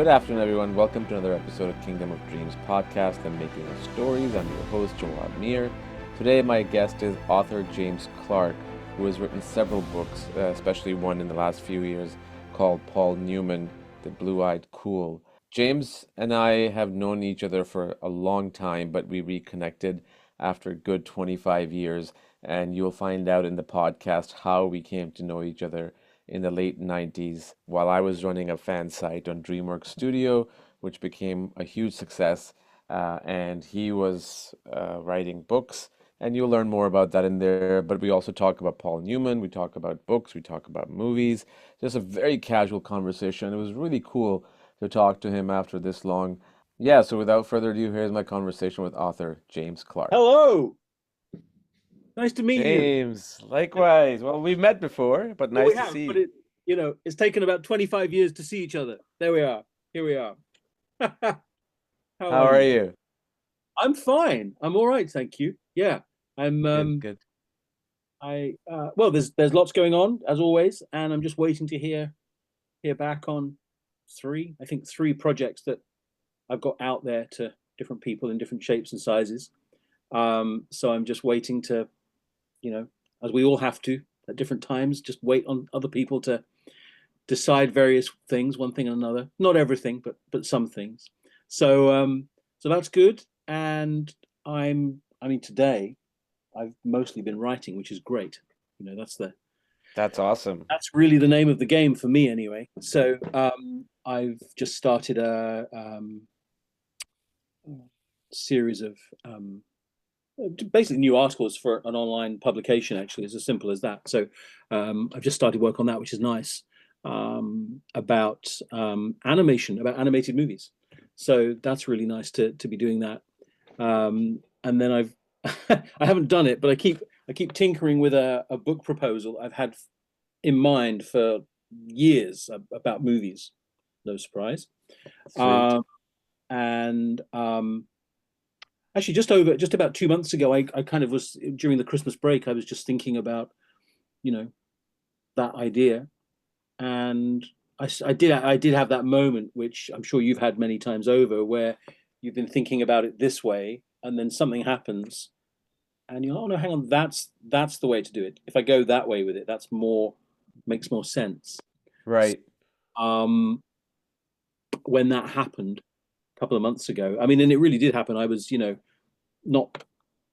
Good afternoon, everyone. Welcome to another episode of Kingdom of Dreams podcast and Making of Stories. I'm your host, Jawad Mir. Today, my guest is author James Clarke, who has written several books, especially one in the last few years called Paul Newman, The Blue-Eyed Cool. James and I have known each other for a long time, but we reconnected after a good 25 years, and you'll find out in the podcast how we came to know each other in the late 90s while I was running a fan site on DreamWorks Studio, which became a huge success. And he was writing books, and you'll learn more about that in there. But we also talk about Paul Newman, we talk about books, we talk about movies. Just a very casual conversation. It was really cool to talk to him after this long. Yeah, so without further ado, here's my conversation with author James Clarke. Hello. Nice to meet you. James, likewise. Well, we've met before, but Well, nice we to have, see but you. it's taken about 25 years to see each other. There we are. Here we are. How How are are you? you? I'm fine. I'm all right, thank you. Yeah. I'm Good, good. well, there's lots going on as always, and I'm just waiting to hear back on three projects that I've got out there to different people in different shapes and sizes. So I'm just waiting to, as we all have to at different times, just wait on other people to decide various things, one thing and another. Not everything, but some things. So that's good. And today I've mostly been writing, which is great. That's awesome. That's really the name of the game for me anyway. So I've just started a series of basically new articles for an online publication. Actually, it's as simple as that. So I've just started work on that, which is nice, about animation, about animated movies. So that's really nice to be doing that. And then I've I haven't done it, but I keep tinkering with a book proposal I've had in mind for years about movies. No surprise. Sweet. And Actually, just about 2 months ago, I kind of was, during the Christmas break, I was just thinking about, that idea, and I did have that moment, which I'm sure you've had many times over, where you've been thinking about it this way, and then something happens, and you're, oh no, hang on, that's the way to do it. If I go that way with it, makes more sense. Right. When that happened a couple of months ago, and it really did happen. I was, not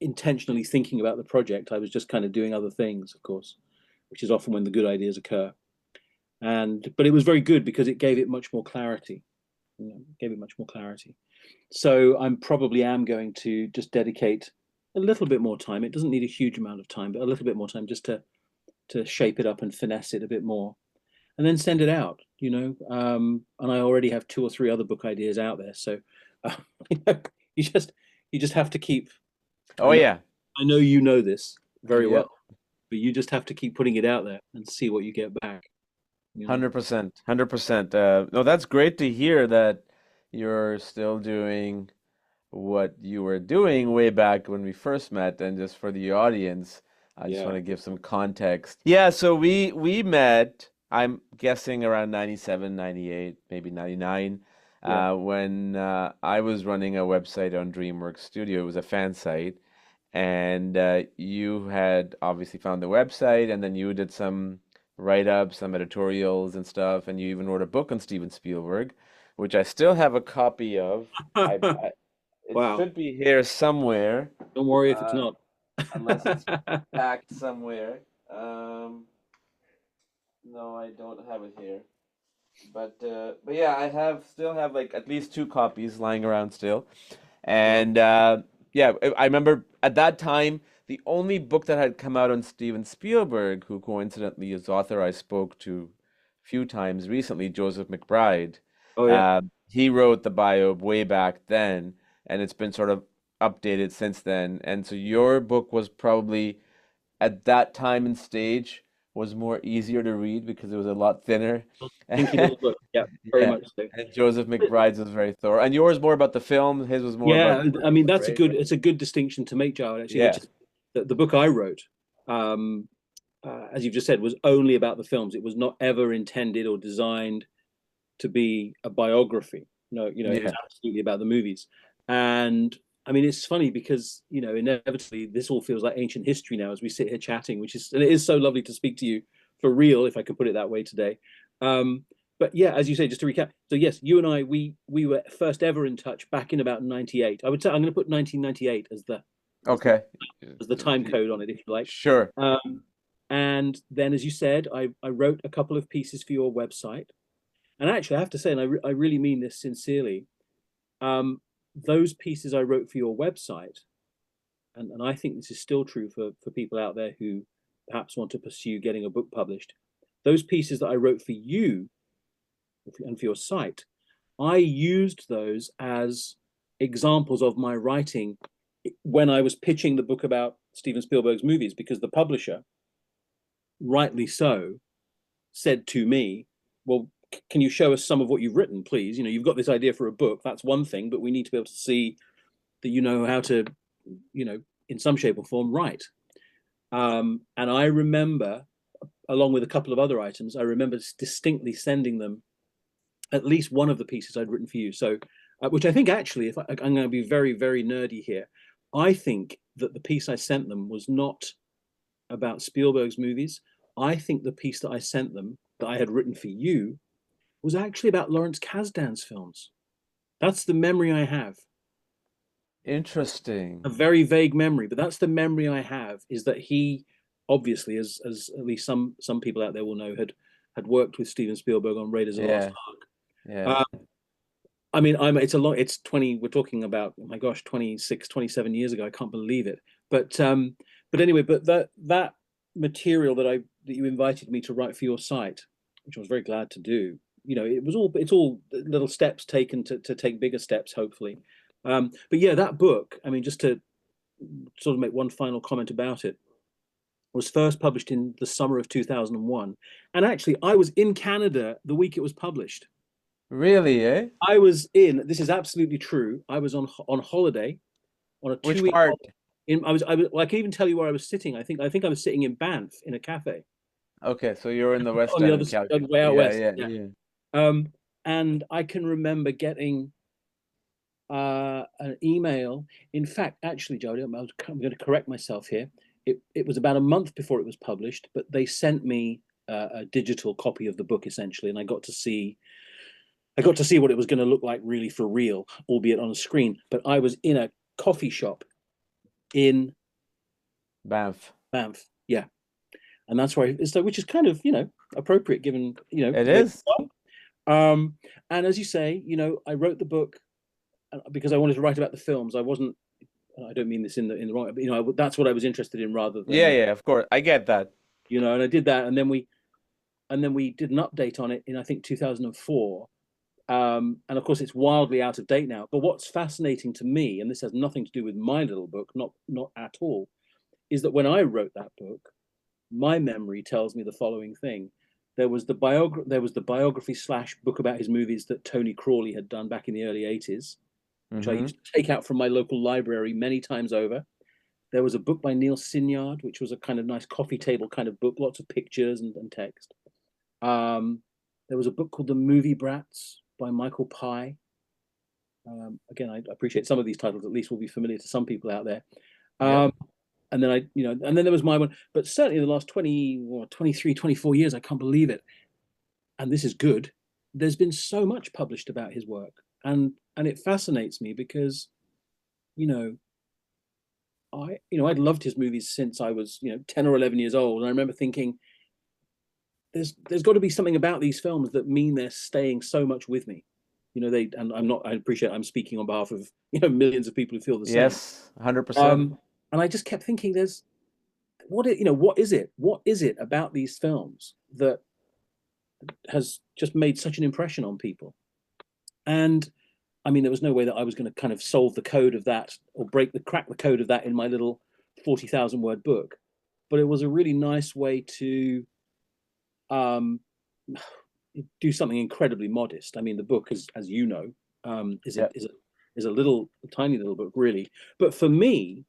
intentionally thinking about the project. I was just kind of doing other things, of course, which is often when the good ideas occur. But it was very good because it gave it much more clarity. So I'm probably going to just dedicate a little bit more time. It doesn't need a huge amount of time, but a little bit more time just to shape it up and finesse it a bit more, and then send it out. And I already have 2 or 3 other book ideas out there. So you just have to keep. Oh, yeah. I know you know this very Yep. well, but you just have to keep putting it out there and see what you get back. 100%. 100%. No, that's great to hear that you're still doing what you were doing way back when we first met. And just for the audience, I just want to give some context. Yeah, so we met, I'm guessing around 97, 98, maybe 99, when I was running a website on DreamWorks Studio. It was a fan site. And you had obviously found the website, and then you did some write-ups, some editorials and stuff, and you even wrote a book on Steven Spielberg, which I still have a copy of. It Wow. should be here somewhere, Don't worry if it's not. unless it's packed somewhere. No, I don't have it here. But yeah, still have like at least 2 copies lying around still. And yeah, I remember at that time, the only book that had come out on Steven Spielberg, who coincidentally is the author I spoke to a few times recently, Joseph McBride. Oh yeah. He wrote the bio way back then, and it's been sort of updated since then. And so your book was probably at that time and stage was more easier to read because it was a lot thinner. Pinky little book. Yeah, very Yeah. much so. And Joseph McBride's was very thorough. And yours more about the film, his was more Yeah, about that's right? it's a good distinction to make, Joe. Actually, Yeah. the book I wrote, as you've just said, was only about the films. It was not ever intended or designed to be a biography. No, it was Yeah. absolutely about the movies. And I mean, it's funny because, inevitably this all feels like ancient history now as we sit here chatting, and it is so lovely to speak to you for real, if I could put it that way today. But yeah, as you say, just to recap, so yes, you and I, we were first ever in touch back in about 98. I would say I'm going to put 1998 as the as the Okay. as the time code on it, if you like. Sure. And then, as you said, I wrote a couple of pieces for your website. And actually, I have to say, and I really mean this sincerely, those pieces I wrote for your website, and I think this is still true for people out there who perhaps want to pursue getting a book published. Those pieces that I wrote for you and for your site, I used those as examples of my writing when I was pitching the book about Steven Spielberg's movies, because the publisher, rightly so, said to me, well, can you show us some of what you've written, please? You've got this idea for a book. That's one thing, but we need to be able to see that you know how to, in some shape or form, write. And I remember, along with a couple of other items, I remember distinctly sending them at least one of the pieces I'd written for you. So, which I think actually, if I'm going to be very, very nerdy here, I think that the piece I sent them was not about Spielberg's movies. I think the piece that I sent them, that I had written for you, was actually about Lawrence Kasdan's films. That's the memory I have. Interesting. A very vague memory, but that's the memory I have, is that he obviously, as at least some people out there will know, had worked with Steven Spielberg on Raiders of the Lost Ark. Yeah. I mean, it's 20, we're talking about, oh my gosh, 26, 27 years ago. I can't believe it. But anyway, but that material that you invited me to write for your site, which I was very glad to do, it's all little steps taken to take bigger steps, hopefully. But yeah, that book, I mean, just to sort of make one final comment about it, was first published in the summer of 2001. And actually, I was in Canada the week it was published. Really, eh? This is absolutely true. I was on holiday, on a Which 2 week part? I can even tell you where I was sitting. I think I was sitting in Banff in a cafe Okay, so you're in the West on the End other in side, Calgary. way out west. Yeah, Yeah. yeah. And I can remember getting an email. In fact, actually, Jody, I'm going to correct myself here. It was about a month before it was published, but they sent me a digital copy of the book, essentially, and I got to see what it was going to look like really for real, albeit on a screen. But I was in a coffee shop in Banff. Banff, yeah, and that's where which is kind of appropriate given It is. and as you say, I wrote the book because I wanted to write about the films. I don't mean this in the wrong, but that's what I was interested in rather than Yeah, of course. I get that. and I did that, and then we did an update on it in, I think, 2004. And of course, it's wildly out of date now. But what's fascinating to me, and this has nothing to do with my little book, not at all, is that when I wrote that book, my memory tells me the following thing. There was the biography / book about his movies that Tony Crawley had done back in the early 80s, which I used to take out from my local library many times over. There was a book by Neil Sinyard, which was a kind of nice coffee table kind of book, lots of pictures and text. There was a book called The Movie Brats by Michael Pye. Again, I appreciate some of these titles at least will be familiar to some people out there. And then and then there was my one, but certainly in the last 20 or 23, 24 years, I can't believe it. And this is good. There's been so much published about his work, and it fascinates me because, I'd loved his movies since I was 10 or 11 years old, and I remember thinking, there's got to be something about these films that mean they're staying so much with me. And I appreciate I'm speaking on behalf of millions of people who feel the same. Yes, 100%. And I just kept thinking, what is it about these films that has just made such an impression on people? And I mean, there was no way that I was going to kind of solve the code of that or crack the code of that in my little 40,000 word book, but it was a really nice way to do something incredibly modest. I mean, the book, as you know, is a tiny little book, really. But for me,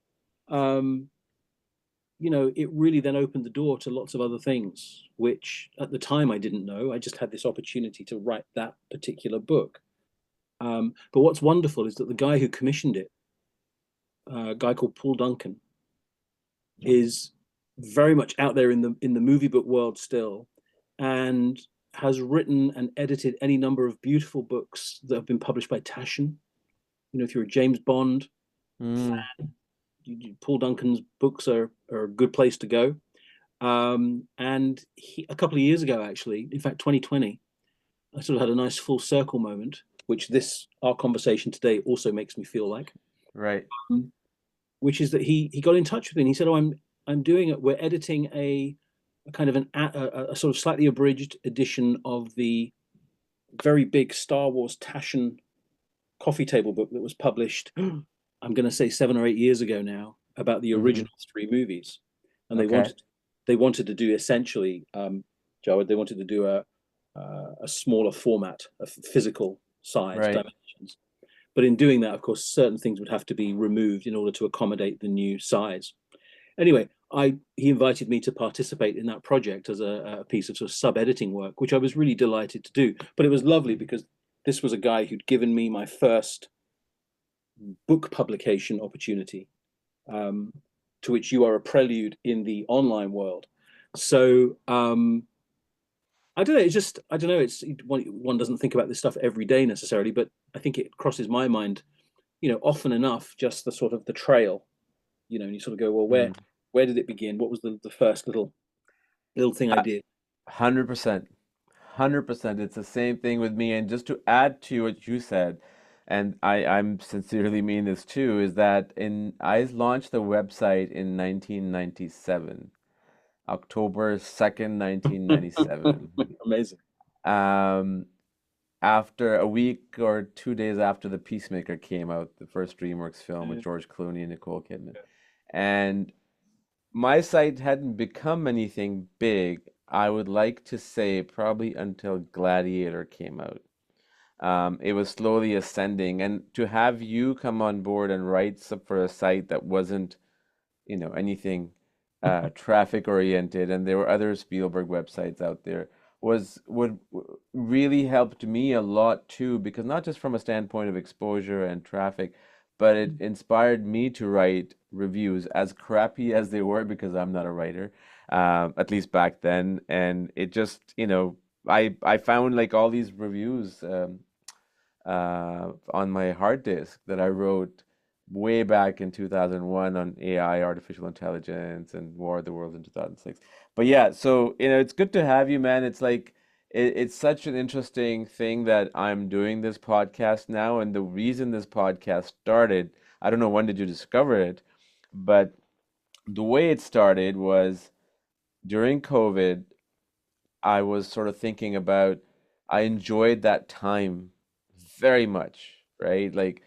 it really then opened the door to lots of other things, which at the time I didn't know. I just had this opportunity to write that particular book. But what's wonderful is that the guy who commissioned it, a guy called Paul Duncan, is very much out there in the movie book world still, and has written and edited any number of beautiful books that have been published by Taschen. If you're a James Bond fan, Paul Duncan's books are a good place to go. And a couple of years ago, actually, in fact, 2020, I sort of had a nice full circle moment, which our conversation today also makes me feel like. Right. Which is that he got in touch with me and he said, "Oh, I'm doing it. We're editing a kind of a sort of slightly abridged edition of the very big Star Wars Taschen coffee table book that was published, I'm going to say 7 or 8 years ago now, about the original 3 movies." And they wanted to do essentially, Joe, they wanted to do a smaller format, a physical size dimensions. But in doing that, of course, certain things would have to be removed in order to accommodate the new size. Anyway, he invited me to participate in that project as a piece of sort of sub-editing work, which I was really delighted to do. But it was lovely because this was a guy who'd given me my first book publication opportunity, to which you are a prelude in the online world. So I don't know. It's just, I don't know. It's one doesn't think about this stuff every day necessarily, but I think it crosses my mind, often enough, just the sort of the trail, and you sort of go, well, where did it begin? What was the first little thing I did? 100%. 100%. It's the same thing with me. And just to add to what you said, and I'm sincerely mean this too, is that I launched the website in 1997. October 2nd, 1997. Amazing. After a week or 2 days after The Peacemaker came out, the first DreamWorks film with George Clooney and Nicole Kidman. And my site hadn't become anything big, I would like to say, probably until Gladiator came out. It was slowly ascending. And to have you come on board and write for a site that wasn't, anything traffic oriented, and there were other Spielberg websites out there, would really helped me a lot too, because not just from a standpoint of exposure and traffic, but it inspired me to write reviews, as crappy as they were, because I'm not a writer, at least back then. And it just, I found like all these reviews on my hard disk that I wrote way back in 2001 on AI, artificial intelligence, and War of the Worlds in 2006. But yeah, so it's good to have you, man. It's like it's such an interesting thing that I'm doing this podcast now, and the reason this podcast started, I don't know when did you discover it, but the way it started was during COVID. I was sort of thinking about, I enjoyed that time very much, right? Like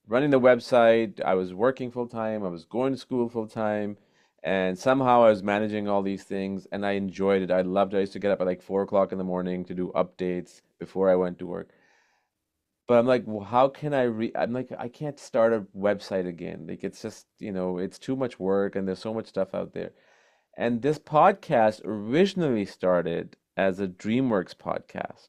running the website, I was working full time, I was going to school full time, and somehow I was managing all these things, and I enjoyed it. I loved it. I used to get up at like 4 o'clock in the morning to do updates before I went to work. But I'm like, well, how can I'm like, I can't start a website again. Like, it's just, it's too much work, and there's so much stuff out there. And this podcast originally started as a DreamWorks podcast.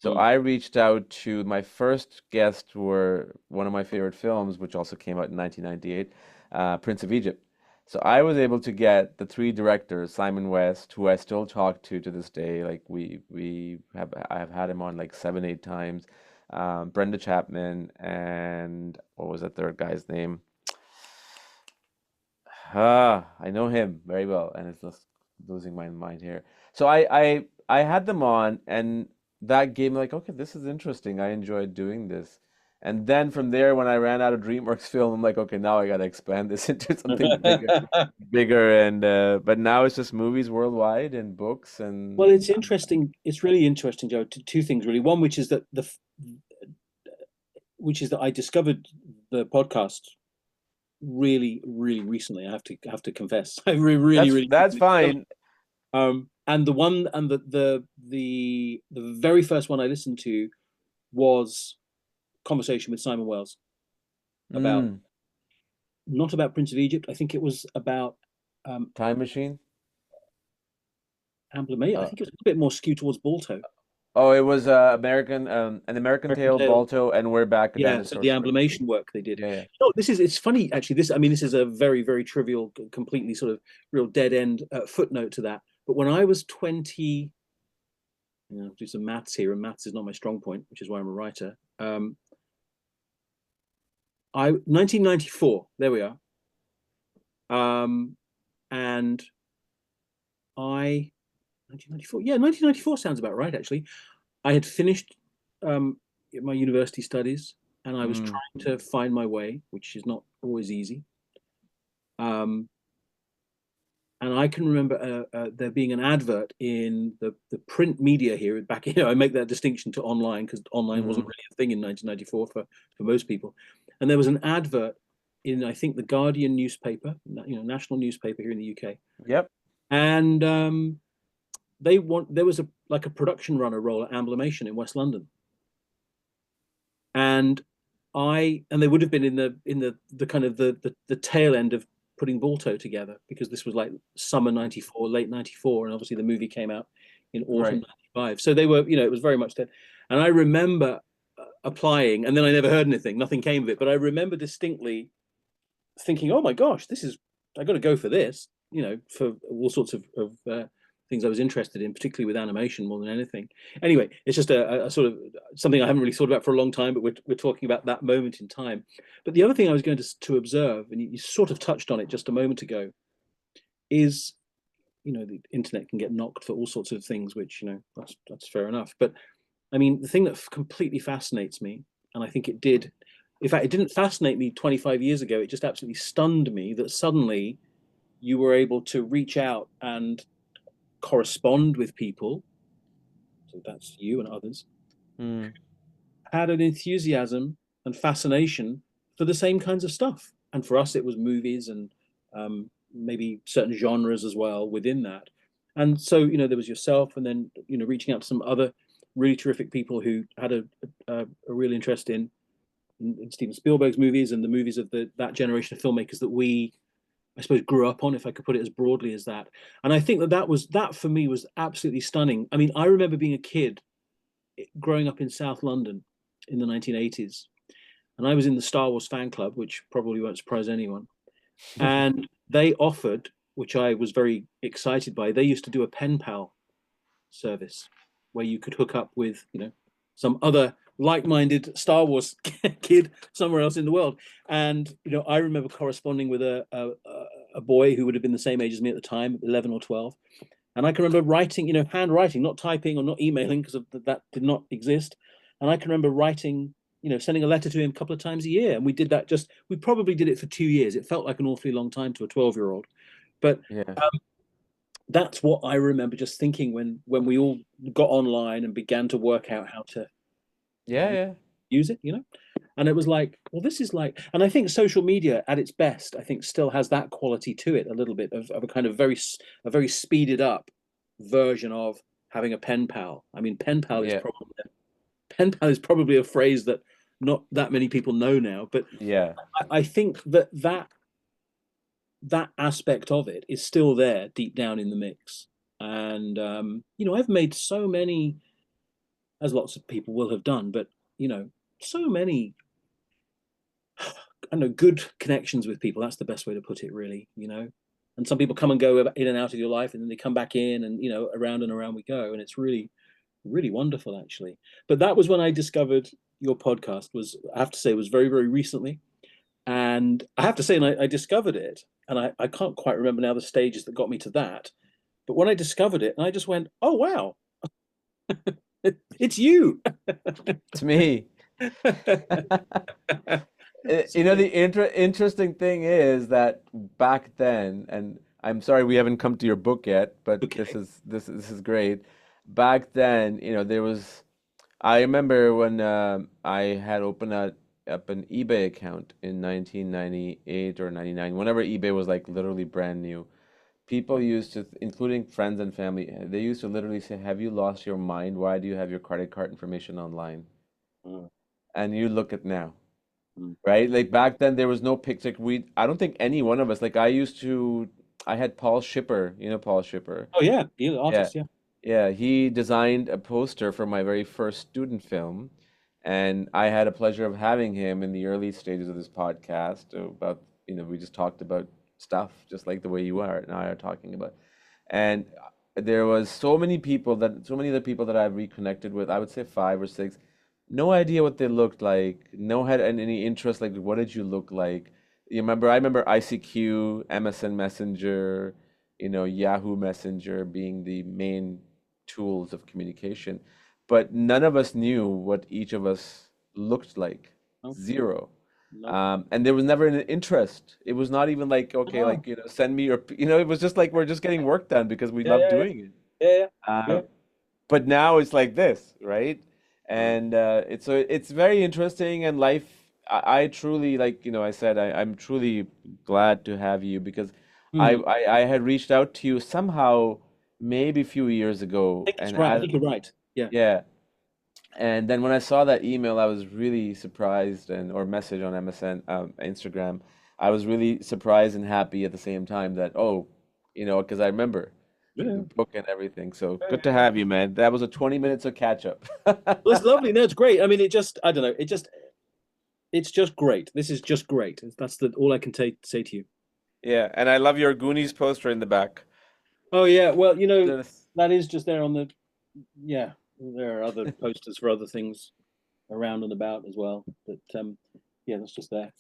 So I reached out to my first guests were one of my favorite films, which also came out in 1998, Prince of Egypt. So I was able to get the 3 directors, Simon West, who I still talk to this day. Like I have had him on like 7, 8 times. Brenda Chapman, and what was that third guy's name? I know him very well, and it's just losing my mind here. So I had them on, and that gave me like, okay, this is interesting. I enjoyed doing this. And then from there, when I ran out of DreamWorks film, I'm like, okay, now I gotta expand this into something bigger. And but now it's just movies worldwide and books and. Well, it's interesting. It's really interesting, Joe. Two things really. One, which is that I discovered the podcast really, really recently. I have to confess. I really. That's fine. And the very first one I listened to was Conversation with Simon Wells about not about Prince of Egypt. I think it was about Time Machine? Amblemate. I Uh, think it was a bit more skewed towards Balto. oh, it was an American American Tail, Tail. Balto, and We're Back, a Yeah, so Dinosaur the Story. amblimation work they did. Yeah, yeah. This is it's funny actually. This I mean this is a very very trivial, completely sort of real dead end footnote to that. But when I was 20, do some maths here, and maths is not my strong point, which is why I'm a writer. I 1994. There we are. And I 1994. Yeah, 1994 sounds about right actually. I had finished my university studies, and I was Mm, trying to find my way, which is not always easy. Um, and I can remember there being an advert in the print media here back. I make that distinction to online because online wasn't mm-hmm. really a thing in 1994 for most people. And there was an advert in, I think, the Guardian newspaper, national newspaper here in the UK. Yep. And there was a production runner role at Amblimation in West London, and they would have been in the kind of the tail end of putting Balto together, because this was like summer 94, late 94, and obviously the movie came out in autumn Right. 95. So they were, it was very much that. And I remember applying, and then I never heard anything, nothing came of it. But I remember distinctly thinking, oh my gosh, I got to go for this, for all sorts of things I was interested in, particularly with animation more than anything. Anyway, it's just a sort of something I haven't really thought about for a long time, but we're talking about that moment in time. But the other thing I was going to observe, and you sort of touched on it just a moment ago, is the internet can get knocked for all sorts of things, which that's fair enough. But I mean, the thing that completely fascinates me, and I think it did, in fact, it didn't fascinate me 25 years ago. It just absolutely stunned me that suddenly you were able to reach out and correspond with people. So that's you and others Mm. had an enthusiasm and fascination for the same kinds of stuff. And for us, it was movies and maybe certain genres as well within that. And so, there was yourself, and then, reaching out to some other really terrific people who had a real interest in Steven Spielberg's movies and the movies of that generation of filmmakers that we, I suppose, grew up on, if I could put it as broadly as that. And I think that for me was absolutely stunning. I mean, I remember being a kid growing up in South London in the 1980s, and I was in the Star Wars fan club, which probably won't surprise anyone. And they offered, which I was very excited by, they used to do a pen pal service where you could hook up with, some other like-minded Star Wars kid somewhere else in the world. And I remember corresponding with a boy who would have been the same age as me at the time, 11 or 12. And I can remember writing, handwriting, not typing or not emailing, because that did not exist. And I can remember writing, sending a letter to him a couple of times a year. And we probably did it for 2 years. It felt like an awfully long time to a 12-year-old. But Yeah. that's what I remember just thinking when we all got online and began to work out how to Yeah, yeah. use it, And it was like, well, this is like, and I think social media at its best, I think, still has that quality to it a little bit of a kind of a very speeded up version of having a pen pal. I mean, Yeah. pen pal is probably a phrase that not that many people know now, but Yeah. I think that aspect of it is still there deep down in the mix. And I've made so many, as lots of people will have done, but so many, I don't know, good connections with people. That's the best way to put it, really. And some people come and go in and out of your life, and then they come back in, and around and around we go, and it's really, really wonderful, actually. But that was when I discovered your podcast. I have to say, was very, very recently. And I have to say, and I discovered it, and I can't quite remember now the stages that got me to that. But when I discovered it, and I just went, oh wow, it's you. It's me. The interesting thing is that back then, and I'm sorry we haven't come to your book yet, but Okay. this is great. Back then, there was. I remember when I had opened up an eBay account in 1998 or 99, whenever eBay was like literally brand new. People used to, including friends and family, they used to literally say, "Have you lost your mind? Why do you have your credit card information online?" Mm. And you look at now. Mm. right? Like back then, there was no picture. Like I don't think any one of us. Like I had Paul Shipper. You know Paul Shipper. Oh yeah, the Yeah, artist. Yeah. yeah. He designed a poster for my very first student film, and I had a pleasure of having him in the early stages of this podcast about, we just talked about stuff just like the way you are and I are talking about. And there was so many other people that I've reconnected with, I would say five or six, no idea what they looked like, no had any interest, like what did you look like? I remember ICQ, MSN Messenger, Yahoo Messenger being the main tools of communication, but none of us knew what each of us looked like. No, Zero. no. And there was never an interest. It was not even like, okay, Oh, like, send me your, it was just like we're just getting work done because we yeah, love yeah, yeah, doing it. yeah, yeah, yeah. Uh, but now it's like this, right? Mm. And it's very interesting, and life. I truly, like, I said, I'm truly glad to have you because Mm. I had reached out to you somehow maybe a few years I ago, think it's and right. I think you're right. Yeah. yeah, and then when I saw that email, I was really surprised, or message on MSN, Instagram, I was really surprised and happy at the same time that, oh, because I remember the Yeah. book and everything. So Yeah, good to yeah. have you, man. That was a 20 minutes of catch up. Well, it's lovely. No, it's great. I mean, I don't know. It's just great. This is just great. That's all I can say to you. Yeah, and I love your Goonies poster in the back. Oh yeah. Well, This- that is just there on the. Yeah, there are other posters for other things around and about as well. But yeah, that's just there.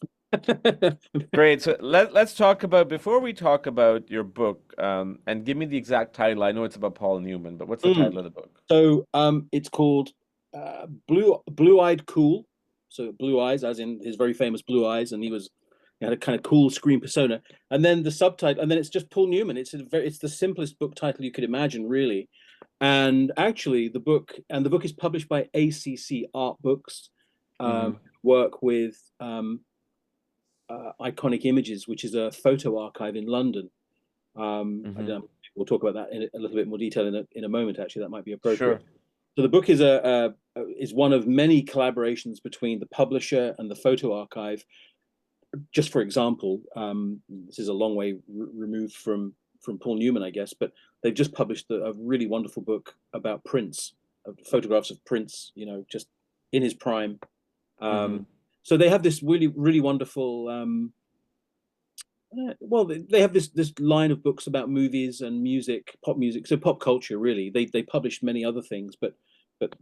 Great. So let's talk about, before we talk about your book, and give me the exact title. I know it's about Paul Newman, but what's the Mm. title of the book? So it's called Blue-Eyed Cool. So blue eyes, as in his very famous blue eyes, and he had a kind of cool screen persona. And then the subtitle, and then it's just Paul Newman. It's the simplest book title you could imagine, really. And actually, the book is published by ACC Art Books. Mm-hmm. Work with Iconic Images, which is a photo archive in London. I Mm-hmm. don't. We'll talk about that in a little bit more detail in a moment. Actually, that might be appropriate. Sure. So the book is one of many collaborations between the publisher and the photo archive. Just for example, this is a long way removed from Paul Newman, I guess, but they've just published a really wonderful book about Prince, photographs of Prince, just in his prime. Mm-hmm. So they have this really really wonderful. Well, they have this line of books about movies and music, pop music, so pop culture. Really, they published many other things, but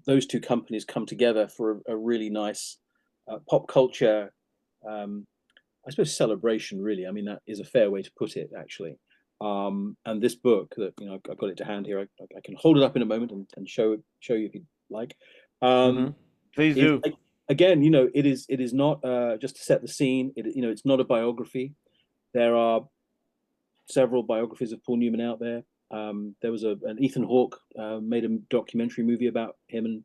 those two companies come together for a really nice pop culture, um, I suppose, celebration. Really, I mean that is a fair way to put it, actually. And this book that I've got it to hand here, I can hold it up in a moment and show you if you'd like. Mm-hmm. Um, Please is do. again, it is not just to set the scene. It's not a biography. There are several biographies of Paul Newman out there. There was an Ethan Hawke made a documentary movie about him and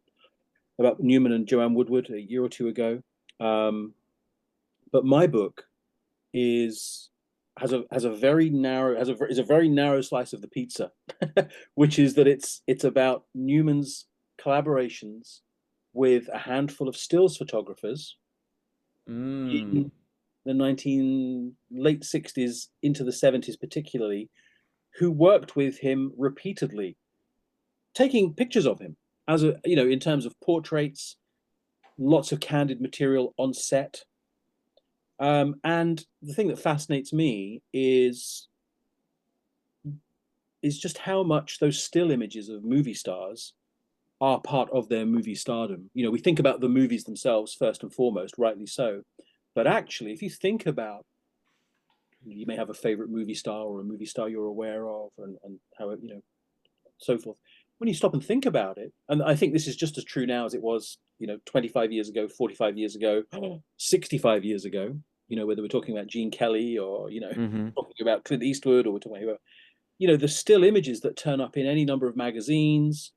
about Newman and Joanne Woodward a year or two ago. Um, but my book is has a very narrow is a very narrow slice of the pizza, which is that it's about Newman's collaborations with a handful of stills photographers Mm. in the late 60s into the 70s particularly, who worked with him repeatedly, taking pictures of him in terms of portraits, lots of candid material on set. And the thing that fascinates me is just how much those still images of movie stars are part of their movie stardom. We think about the movies themselves first and foremost, rightly so. But actually, if you think about, you may have a favorite movie star or a movie star you're aware of, and how so forth. When you stop and think about it, and I think this is just as true now as it was, 25 years ago, 45 years ago, 65 years ago, whether we're talking about Gene Kelly or, Mm-hmm. talking about Clint Eastwood or we're talking about, the still images that turn up in any number of magazines,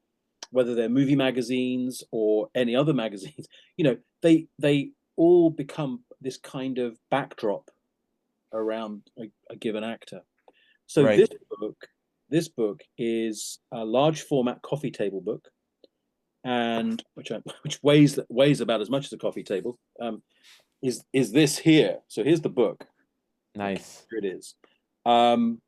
whether they're movie magazines or any other magazines, they all become this kind of backdrop around a given actor. So Right. this book is a large format coffee table book, and which weighs about as much as a coffee table. is this here. So here's the book. Nice. Here it is. And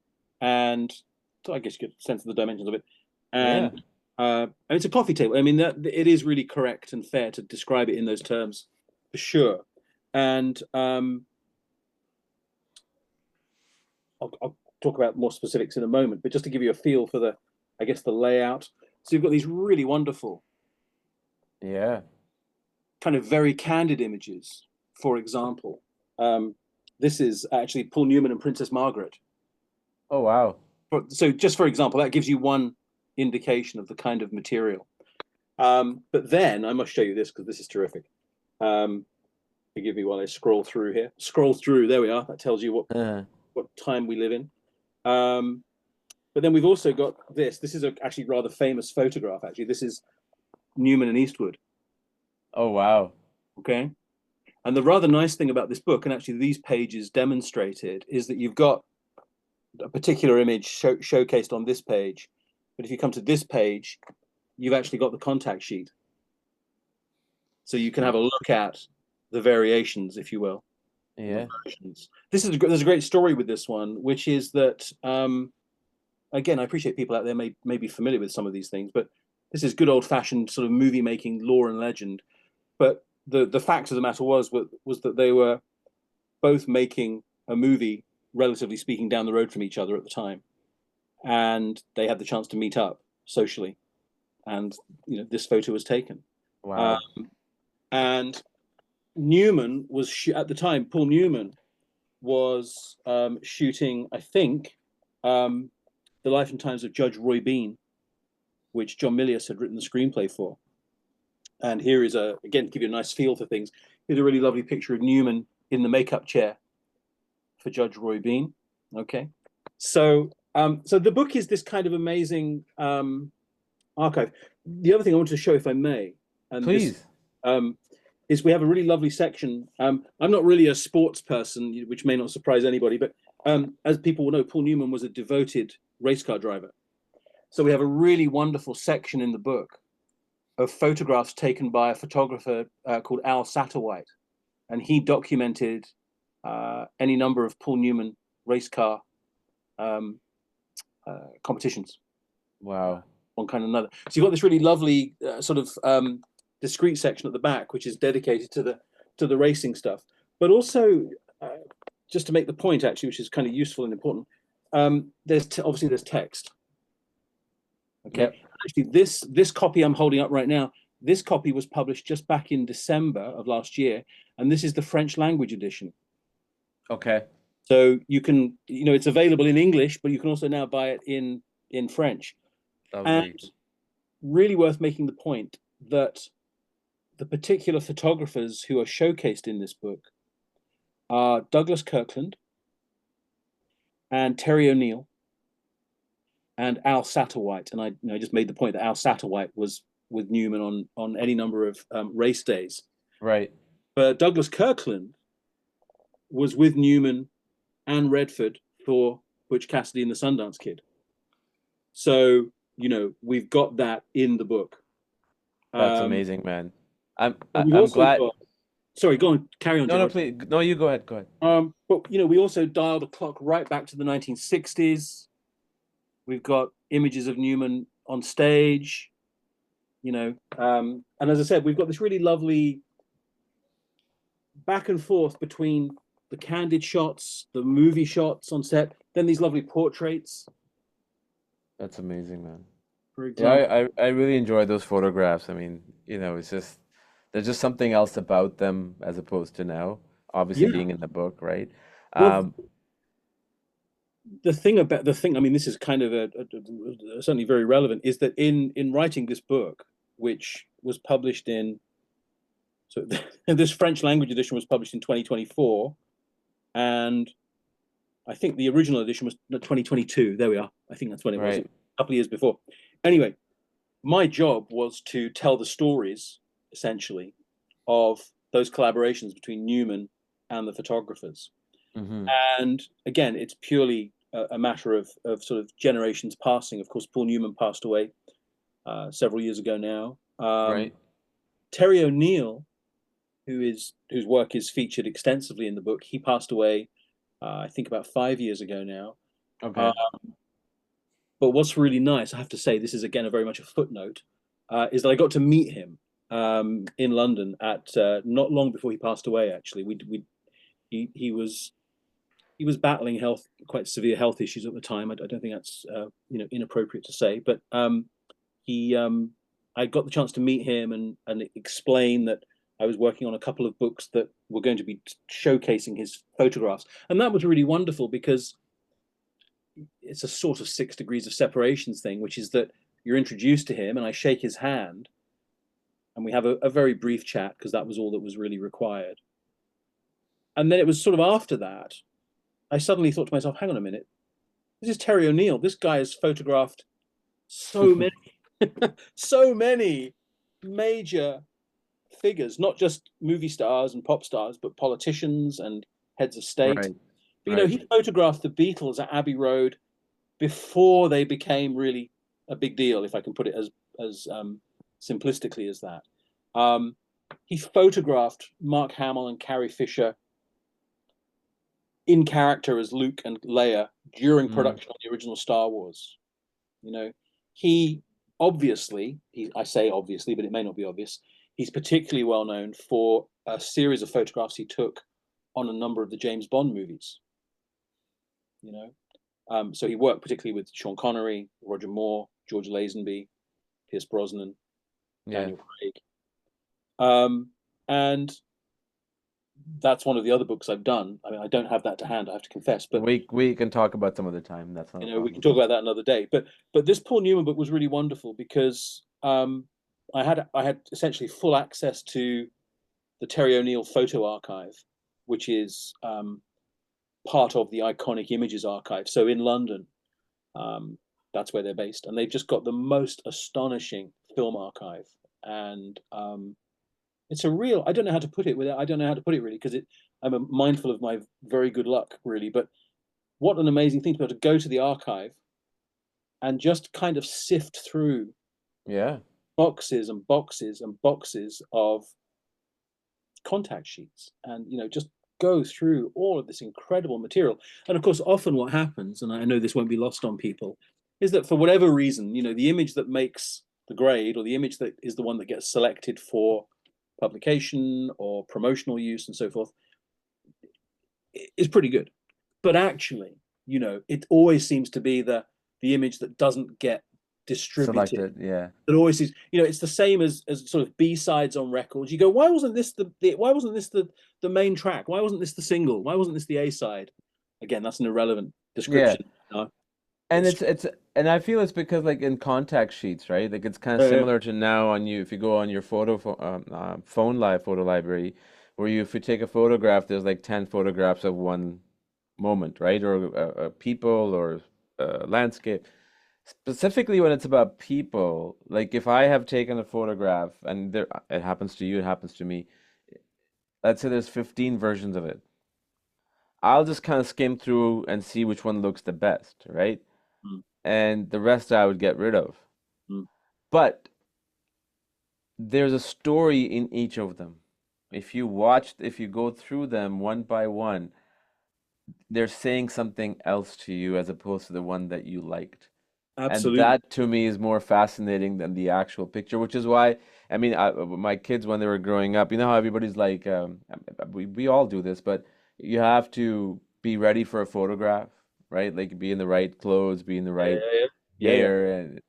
so I guess you get a sense of the dimensions of it. Yeah. And it's a coffee table. I mean, that it is really correct and fair to describe it in those terms, for sure. And I'll talk about more specifics in a moment, but just to give you a feel for the, I guess, the layout. So you've got these really wonderful, Yeah. kind of very candid images. For example, this is actually Paul Newman and Princess Margaret. Oh, wow. So just for example, that gives you one indication of the kind of material. But then I must show you this because this is terrific. Forgive me while I scroll through here. Scroll through, there we are. That tells you what time we live in. But then we've also got this. This is a actually rather famous photograph, actually. This is Newman and Eastwood. Oh, wow. Okay. And the rather nice thing about this book, and actually these pages demonstrated, is that you've got a particular image showcased on this page. But if you come to this page, you've actually got the contact sheet. So you can have a look at the variations, if you will. Yeah. There's a great story with this one, which is that, again, I appreciate people out there may be familiar with some of these things, but this is good old fashioned sort of movie making lore and legend. But the fact of the matter was that they were both making a movie, relatively speaking, down the road from each other at the time, and they had the chance to meet up socially, and this photo was taken. Wow. And Newman was at the time. Paul Newman was shooting, I think, The Life and Times of Judge Roy Bean, which John Milius had written the screenplay for. And here is again, to give you a nice feel for things, here's a really lovely picture of Newman in the makeup chair for Judge Roy Bean. Okay, so the book is this kind of amazing archive. The other thing I wanted to show, if I may, and Please. This, is we have a really lovely section. I'm not really a sports person, which may not surprise anybody, but as people will know, Paul Newman was a devoted race car driver. So we have a really wonderful section in the book of photographs taken by a photographer called Al Satterwhite. And he documented any number of Paul Newman race car competitions. Wow. One kind or another. So you've got this really lovely sort of discrete section at the back, which is dedicated to the racing stuff. But also, just to make the point, actually, which is kind of useful and important, obviously there's text. Okay. Yep. Actually, this copy I'm holding up right now, this copy was published just back in December of last year, and this is the French language edition. Okay. So you can, it's available in English, but you can also now buy it in French. Lovely. And really worth making the point that the particular photographers who are showcased in this book are Douglas Kirkland and Terry O'Neill and Al Satterwhite. And I just made the point that Al Satterwhite was with Newman on any number of race days. Right. But Douglas Kirkland was with Newman and Redford for Butch Cassidy and the Sundance Kid. So, we've got that in the book. That's amazing, man. I'm glad. Sorry, go on, carry on. No, please. No, you go ahead. Go ahead. But we also dial the clock right back to the 1960s. We've got images of Newman on stage, and as I said, we've got this really lovely back and forth between the candid shots, the movie shots on set, then these lovely portraits. That's amazing, man. Yeah, I really enjoy those photographs. I mean, it's just there's just something else about them as opposed to now, obviously being in the book, right? Well, the thing, I mean, this is kind of certainly very relevant, is that in writing this book, which was published this French language edition was published in 2024, and I think the original edition was 2022. There we are. I think that's when it was, a couple of years before. Anyway, my job was to tell the stories, essentially, of those collaborations between Newman and the photographers. Mm-hmm. And again, it's purely a matter of sort of generations passing. Of course, Paul Newman passed away several years ago now. Right. Terry O'Neill whose work is featured extensively in the book, he passed away, I think about 5 years ago now. Okay. But what's really nice, I have to say, this is again a very much a footnote, is that I got to meet him in London at not long before he passed away. Actually, he was battling quite severe health issues at the time. I don't think that's inappropriate to say, but he I got the chance to meet him and explain that I was working on a couple of books that were going to be showcasing his photographs, and that was really wonderful because it's a sort of 6 degrees of separations thing, which is that you're introduced to him and I shake his hand and we have a very brief chat because that was all that was really required. And then it was sort of after that, I suddenly thought to myself, hang on a minute, this is Terry O'Neill. This guy has photographed so many, so many major figures, not just movie stars and pop stars, but politicians and heads of state. Right. But, he photographed the Beatles at Abbey Road before they became really a big deal, if I can put it as simplistically as that. He photographed Mark Hamill and Carrie Fisher in character as Luke and Leia during production of the original Star Wars. He obviously, I say obviously, but it may not be obvious, he's particularly well known for a series of photographs he took on a number of the James Bond movies. So he worked particularly with Sean Connery, Roger Moore, George Lazenby, Pierce Brosnan, Daniel Craig. And that's one of the other books I've done. I mean, I don't have that to hand, I have to confess. But we can talk about some other time. That's not a problem. we can talk about that another day. But this Paul Newman book was really wonderful because I had essentially full access to the Terry O'Neill photo archive, which is part of the Iconic Images archive. So in London, that's where they're based, and they've just got the most astonishing film archive. And it's a real, I don't know how to put it really, because I'm mindful of my very good luck, really. But what an amazing thing to be able to go to the archive and just kind of sift through boxes and boxes and boxes of contact sheets, and just go through all of this incredible material. And of course, often what happens, and I know this won't be lost on people, is that for whatever reason, the image that makes the grade, or the image that is the one that gets selected for publication or promotional use and so forth, is pretty good. But actually, it always seems to be the image that doesn't get distributed. Selected, yeah. It always is. It's the same as sort of B-sides on records. You go, why wasn't this the main track? Why wasn't this the single? Why wasn't this the A-side? Again, that's an irrelevant description. Yeah. And and I feel it's because, like, in contact sheets, right? Like, it's kind of similar to now if you go on your phone photo library, where if you take a photograph, there's like 10 photographs of one moment, right? Or people or landscape. Specifically when it's about people, like if I have taken a photograph and it happens to you, it happens to me. Let's say there's 15 versions of it. I'll just kind of skim through and see which one looks the best, right? And the rest I would get rid of. But there's a story in each of them. If you go through them one by one, they're saying something else to you as opposed to the one that you liked. Absolutely. And that to me is more fascinating than the actual picture, which is why, I mean, my kids, when they were growing up, how everybody's like, we all do this, but you have to be ready for a photograph, right? Like, be in the right clothes, be in the right gear. And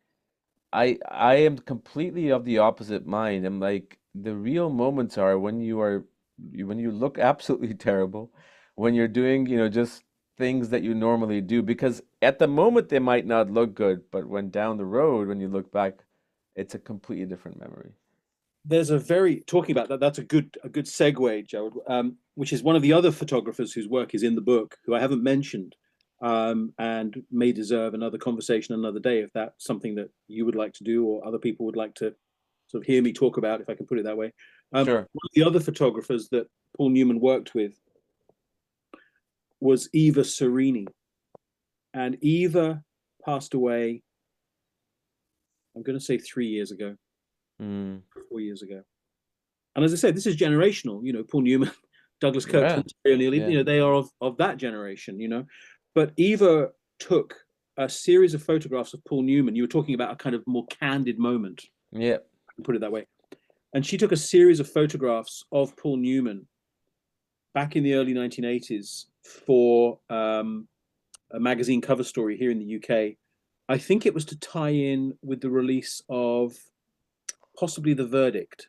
I am completely of the opposite mind. I'm like, the real moments are when you look absolutely terrible, when you're doing, just things that you normally do, because at the moment they might not look good, but when down the road, when you look back, it's a completely different memory. There's talking about that. That's a good segue, Gerald. Which is one of the other photographers whose work is in the book, who I haven't mentioned, and may deserve another conversation another day, if that's something that you would like to do, or other people would like to sort of hear me talk about, if I can put it that way. Sure. One of the other photographers that Paul Newman worked with was Eva Sereny. And Eva passed away, I'm going to say 3 years ago, 4 years ago. And as I said, this is generational. Paul Newman, Douglas Yeah. Kirkland, O'Neill, Yeah. they are of that generation. But Eva took a series of photographs of Paul Newman. You were talking about a kind of more candid moment, Yeah. I can put it that way. And she took a series of photographs of Paul Newman back in the early 1980s for a magazine cover story here in the UK. I think it was to tie in with the release of possibly The Verdict,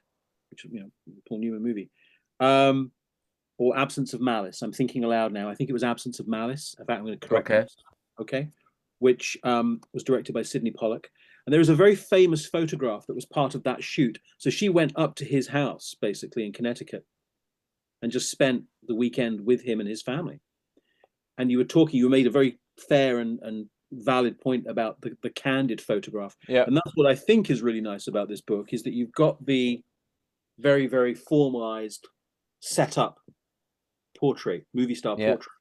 which Paul Newman movie, or Absence of Malice. I'm thinking aloud now. I think it was Absence of Malice. In fact, I'm going to correct Okay. myself. Okay, which was directed by Sidney Pollack. And there is a very famous photograph that was part of that shoot. So she went up to his house, basically in Connecticut, and just spent the weekend with him and his family. And you made a very fair and valid point about the candid photograph. Yeah. And that's what I think is really nice about this book, is that you've got the very, very formalized, set up portrait, movie star Yeah. portrait.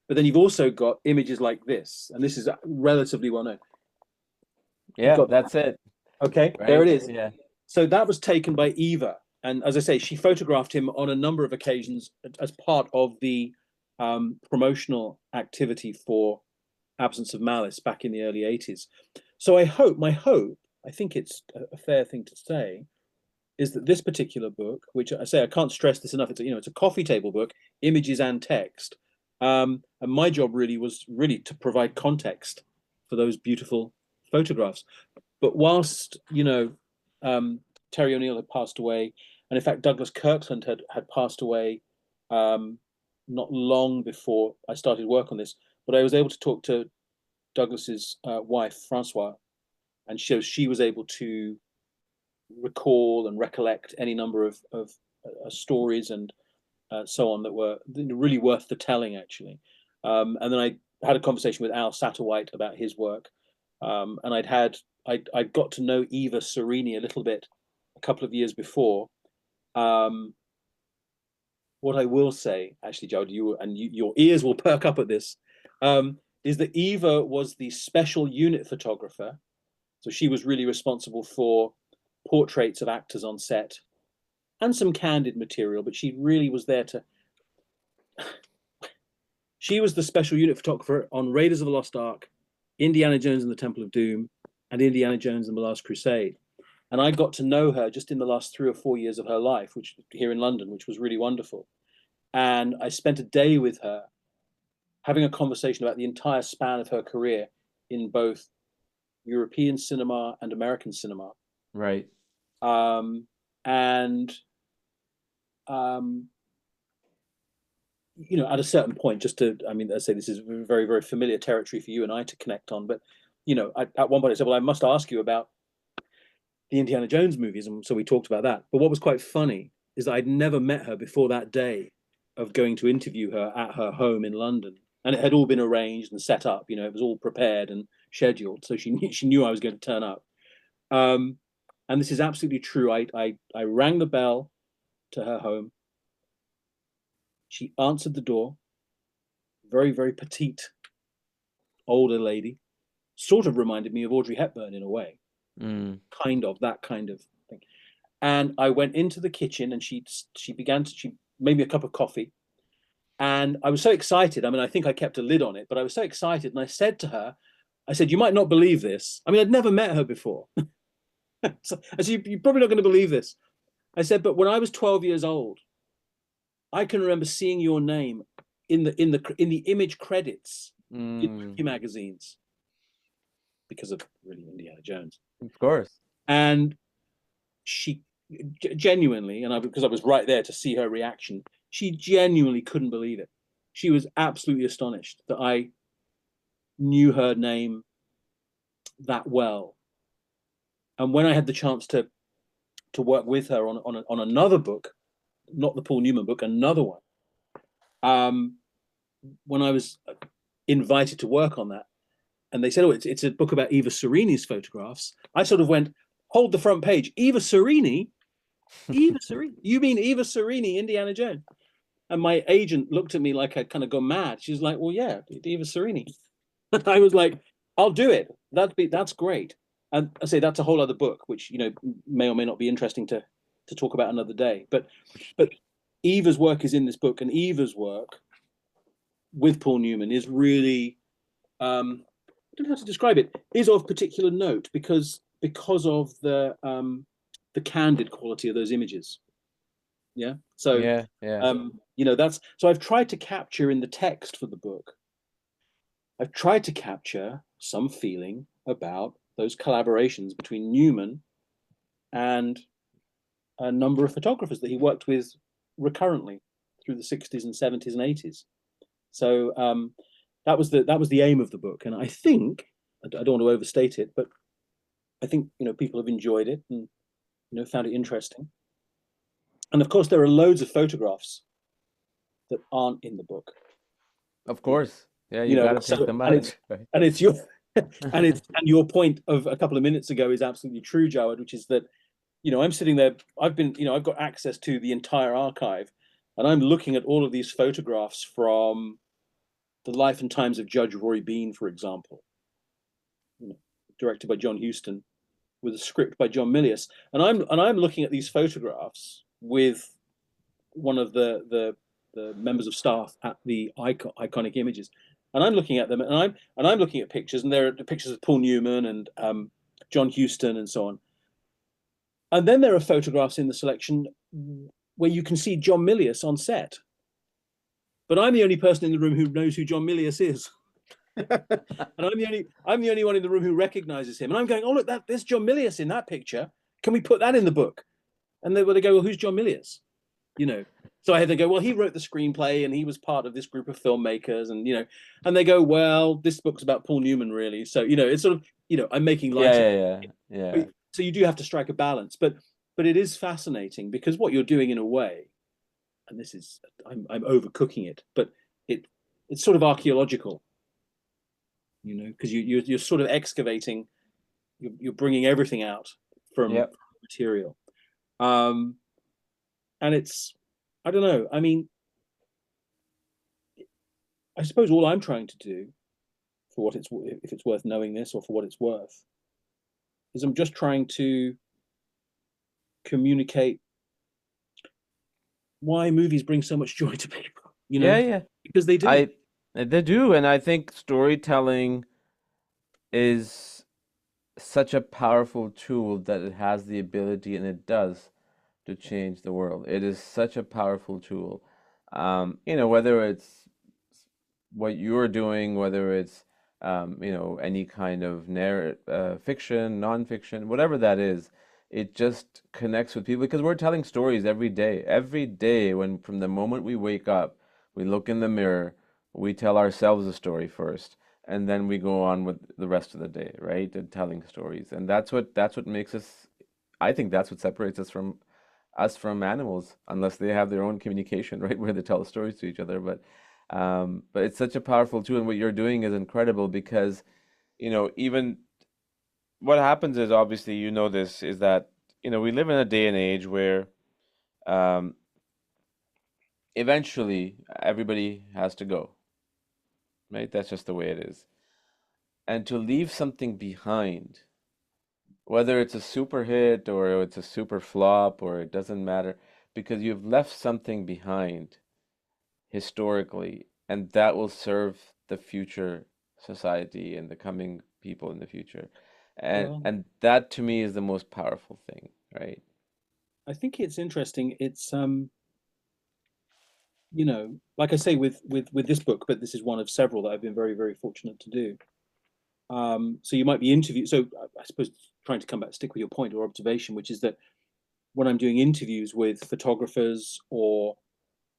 But then you've also got images like this, and this is relatively well known. Yeah, that's it. Okay, Right? there it is. Yeah. So that was taken by Eva. And as I say, she photographed him on a number of occasions as part of the promotional activity for Absence of Malice back in the early 80s. So my hope, I think it's a fair thing to say, is that this particular book, which I say I can't stress this enough, it's a coffee table book, images and text. And my job was to provide context for those beautiful photographs. But whilst Terry O'Neill had passed away, and in fact Douglas Kirkland had passed away not long before I started work on this, but I was able to talk to Douglas's wife, Francois, and she was able to recall and recollect any number of stories and so on that were really worth the telling, actually. And then I had a conversation with Al Satterwhite about his work, and I'd got to know Eva Sereny a little bit a couple of years before. What I will say, actually, Gerald, your ears will perk up at this, is that Eva was the special unit photographer. So she was really responsible for portraits of actors on set and some candid material, but she really was there to. She was the special unit photographer on Raiders of the Lost Ark, Indiana Jones and the Temple of Doom, and Indiana Jones and the Last Crusade. And I got to know her just in the last 3 or 4 years of her life, which here in London, which was really wonderful. And I spent a day with her having a conversation about the entire span of her career in both European cinema and American cinema. Right. At a certain point, I say this is very, very familiar territory for you and I to connect on, but, at one point I said, well, I must ask you about the Indiana Jones movies. And so we talked about that. But what was quite funny is that I'd never met her before that day of going to interview her at her home in London. And it had all been arranged and set up, it was all prepared and scheduled. So she knew I was going to turn up. And this is absolutely true. I rang the bell to her home. She answered the door. Very, very petite, older lady. Sort of reminded me of Audrey Hepburn in a way. Kind of, that kind of thing. And I went into the kitchen and she made me a cup of coffee. And I was so excited. I think I kept a lid on it, but I was so excited. And I said to her, you might not believe this. I'd never met her before. So I said, you're probably not going to believe this. I said, but when I was 12 years old, I can remember seeing your name in the image credits in magazines because of really Indiana Jones. Of course. And she genuinely, because I was right there to see her reaction, she genuinely couldn't believe it. She was absolutely astonished that I knew her name that well. And when I had the chance to work with her on another book, not the Paul Newman book, another one, when I was invited to work on that, and they said, oh, it's a book about Eva Sereny's photographs, I sort of went, hold the front page. Eva Sereny? Eva Sereny? You mean Eva Sereny, Indiana Jones? And my agent looked at me like I'd kind of gone mad. She was like, well, yeah, Eva Sereny. And I was like, I'll do it. That's great. And I say that's a whole other book, which, may or may not be interesting to to talk about another day. But Eva's work is in this book, and Eva's work with Paul Newman is really, I don't know how to describe it, is of particular note because of the candid quality of those images. Yeah. So that's so I've tried to capture in the text for the book. I've tried to capture some feeling about those collaborations between Newman and a number of photographers that he worked with recurrently through the 60s and 70s and 80s. So that was the aim of the book, and I think, I don't want to overstate it, but I think people have enjoyed it and found it interesting. And of course, there are loads of photographs that aren't in the book. Of course, yeah, you got to take them out. And it's your and your point of a couple of minutes ago is absolutely true, Jawad, which is that I'm sitting there. I've got access to the entire archive, and I'm looking at all of these photographs from the life and times of Judge Roy Bean, for example, directed by John Huston, with a script by John Milius, and I'm looking at these photographs with one of the members of staff at the Iconic Images, and I'm looking at them, and I'm looking at pictures, and there are pictures of Paul Newman and John Huston and so on, and then there are photographs in the selection where you can see John Milius on set, but I'm the only person in the room who knows who John Milius is. And I'm the only one in the room who recognizes him. And I'm going, oh look, there's John Milius in that picture. Can we put that in the book? And they go, well, who's John Milius? So I had to go, well, he wrote the screenplay and he was part of this group of filmmakers, and and they go, well, this book's about Paul Newman, really. So it's sort of I'm making light. Yeah. So you do have to strike a balance, but it is fascinating because what you're doing in a way, and this is I'm overcooking it, but it's sort of archaeological. Because you're sort of excavating, you're bringing everything out from material, and it's, I don't know. I mean, I suppose all I'm trying to do, for what if it's worth knowing this, or for what it's worth, is I'm just trying to communicate why movies bring so much joy to people. Because they do. They do, and I think storytelling is such a powerful tool that it has the ability, and it does, to change the world. It is such a powerful tool. Whether it's what you're doing, whether it's any kind of fiction, nonfiction, whatever that is, it just connects with people because we're telling stories every day. Every day, from the moment we wake up, we look in the mirror. We tell ourselves a story first, and then we go on with the rest of the day, right? And telling stories, and that's what makes us. I think that's what separates us from animals, unless they have their own communication, right, where they tell stories to each other. But it's such a powerful tool, and what you're doing is incredible because, even what happens is, obviously, this is that we live in a day and age where eventually everybody has to go. Right? That's just the way it is. And to leave something behind, whether it's a super hit or it's a super flop, or it doesn't matter, because you've left something behind historically, and that will serve the future society and the coming people in the future. And that to me is the most powerful thing, right? I think it's interesting. It's like I say with this book, but this is one of several that I've been very, very fortunate to do. So you might be interviewed. So I suppose trying to stick with your point or observation, which is that when I'm doing interviews with photographers or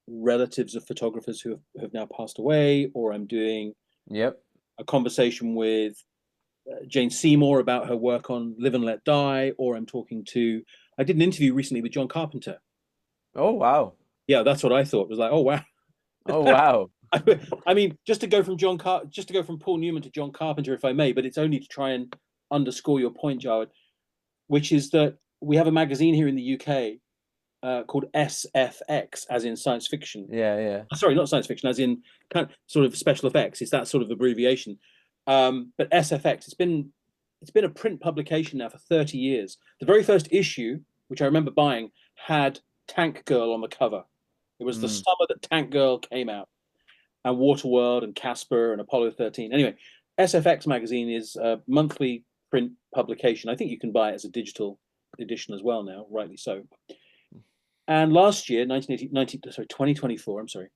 relatives of photographers who have now passed away, or I'm doing a conversation with Jane Seymour about her work on Live and Let Die, or I did an interview recently with John Carpenter. Oh, wow. Yeah, that's what I thought. It was like, oh wow. Oh wow. I mean, just to go from Paul Newman to John Carpenter, if I may, but it's only to try and underscore your point, Jawad, which is that we have a magazine here in the UK called SFX, as in science fiction. Yeah. Sorry, not science fiction, as in kind of sort of special effects. It's that sort of abbreviation. But SFX, it's been a print publication now for 30 years. The very first issue, which I remember buying, had Tank Girl on the cover. It was the Mm. summer that Tank Girl came out, and Waterworld and Casper and Apollo 13. Anyway, SFX magazine is a monthly print publication. I think you can buy it as a digital edition as well now, rightly so. And last year, 2024, I'm sorry,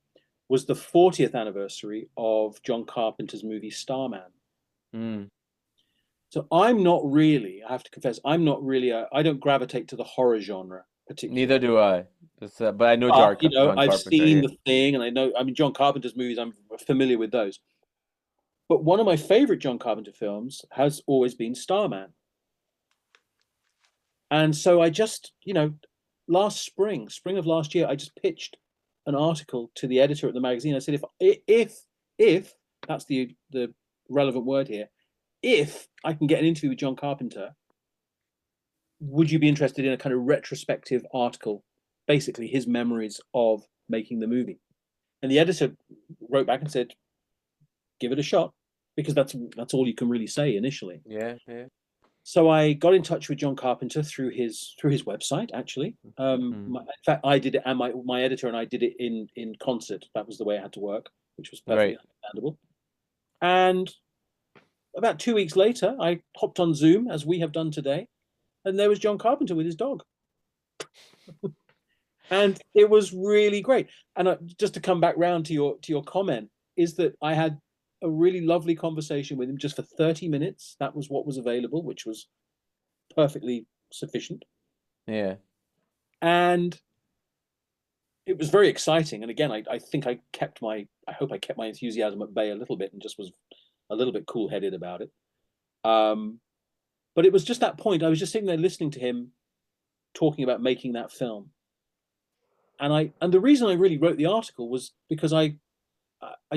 was the 40th anniversary of John Carpenter's movie Starman. Mm. So I'm not really, I have to confess, I'm not really, I don't gravitate to the horror genre particularly. Neither do I. But I know But, John I've Carpenter. seen Yeah. The Thing, and John Carpenter's movies, I'm familiar with those. But one of my favorite John Carpenter films has always been Starman. And so I just, last spring of last year, I just pitched an article to the editor at the magazine. I said, if that's the relevant word here, if I can get an interview with John Carpenter, would you be interested in a kind of retrospective article, basically his memories of making the movie? And the editor wrote back and said, give it a shot, because that's all you can really say initially. Yeah, yeah. So I got in touch with John Carpenter through his website. Actually, in fact, I did it, and my editor and I did it in concert. That was the way it had to work, which was perfectly understandable. And about 2 weeks later, I hopped on Zoom, as we have done today, and there was John Carpenter with his dog. And it was really great. And just to come back round to your comment, is that I had a really lovely conversation with him just for 30 minutes. That was what was available, which was perfectly sufficient. Yeah. And it was very exciting. And again, I think I hope I kept my enthusiasm at bay a little bit and just was a little bit cool-headed about it. But it was just that point. I was just sitting there listening to him talking about making that film. And the reason I really wrote the article was because I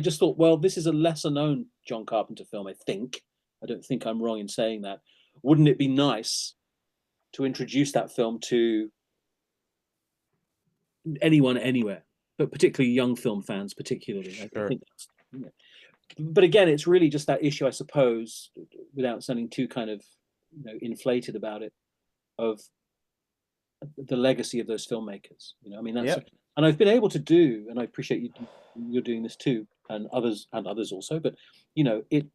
just thought, well, this is a lesser known John Carpenter film, I think. I don't think I'm wrong in saying that. Wouldn't it be nice to introduce that film to anyone, anywhere, but particularly young film fans, particularly? Sure. I think but again, it's really just that issue, I suppose, without sounding too kind of inflated about it, of the legacy of those filmmakers. I mean, that's and I've been able to do, and I appreciate you're doing this too, and others also, but it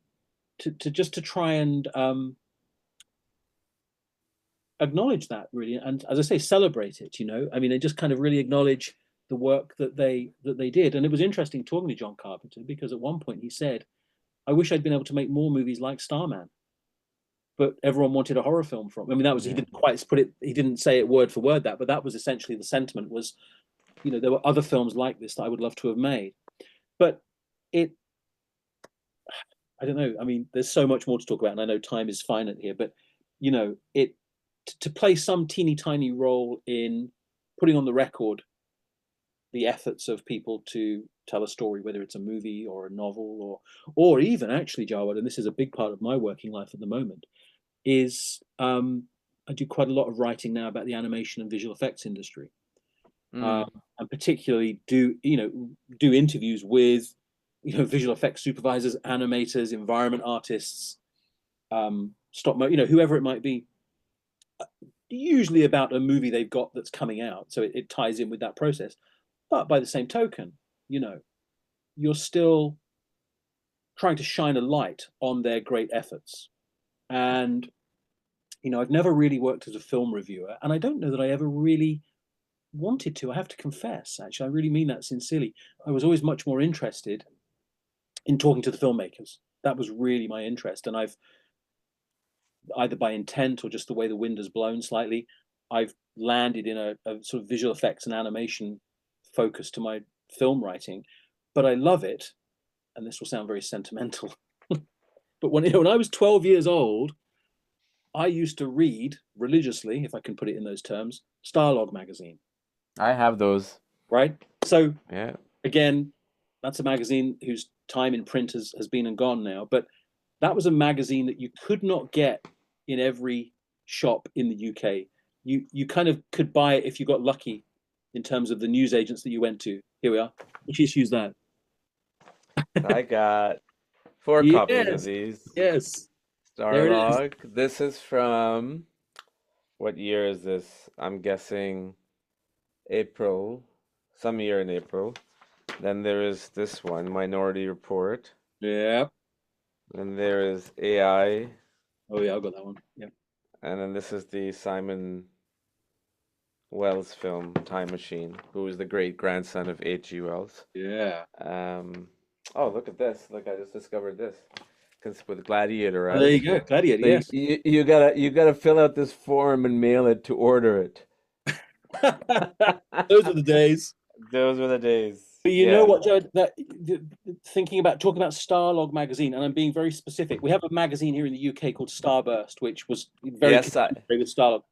to try and acknowledge that, really, and as I say, celebrate it. I mean, and just kind of really acknowledge the work that they did. And it was interesting talking to John Carpenter, because at one point he said, I wish I'd been able to make more movies like Starman, but everyone wanted a horror film from. I mean, that was, he didn't quite put it, he didn't say it word for word but that was essentially the sentiment, was, there were other films like this that I would love to have made. But I don't know. I mean, there's so much more to talk about, and I know time is finite here, but to play some teeny tiny role in putting on the record the efforts of people to tell a story, whether it's a movie or a novel or even actually, Jawad, and this is a big part of my working life at the moment, is I do quite a lot of writing now about the animation and visual effects industry, and particularly do interviews with visual effects supervisors, animators, environment artists, whoever it might be, usually about a movie they've got that's coming out, so it ties in with that process. But by the same token, you're still trying to shine a light on their great efforts. And I've never really worked as a film reviewer, and I don't know that I ever really wanted to. I have to confess, actually, I really mean that sincerely. I was always much more interested in talking to the filmmakers. That was really my interest, and I've, either by intent or just the way the wind has blown slightly, I've landed in a sort of visual effects and animation focus to my film writing. But I love it, and this will sound very sentimental, but when I was 12 years old, I used to read religiously, if I can put it in those terms, Starlog Magazine. I have those. Right? So, yeah, again, that's a magazine whose time in print has been and gone now, but that was a magazine that you could not get in every shop in the UK. You kind of could buy it if you got lucky in terms of the news agents that you went to. Here we are. Which issue's that? I got 4 copies of these. Yes. Starlog. This is from, what year is this? I'm guessing April, some year in April. Then there is this one, Minority Report. Yeah. Then there is AI, Oh yeah, I got that one. Yeah. and then this is the Simon Wells film, Time Machine, who is the great grandson of H.G. Wells. Yeah. Um, oh, look at this! Look, I just discovered this. 'Cause with Gladiator Oh, there out, you go. Gladiator. so Yes. you gotta fill out this form and mail it to order it. Those were the days. Those were the days. But you know Yeah. what, Joe? Thinking about talking about Starlog Magazine, and I'm being very specific. We have a magazine here in the UK called Starburst, which was very Yes, contemporary with Starlog.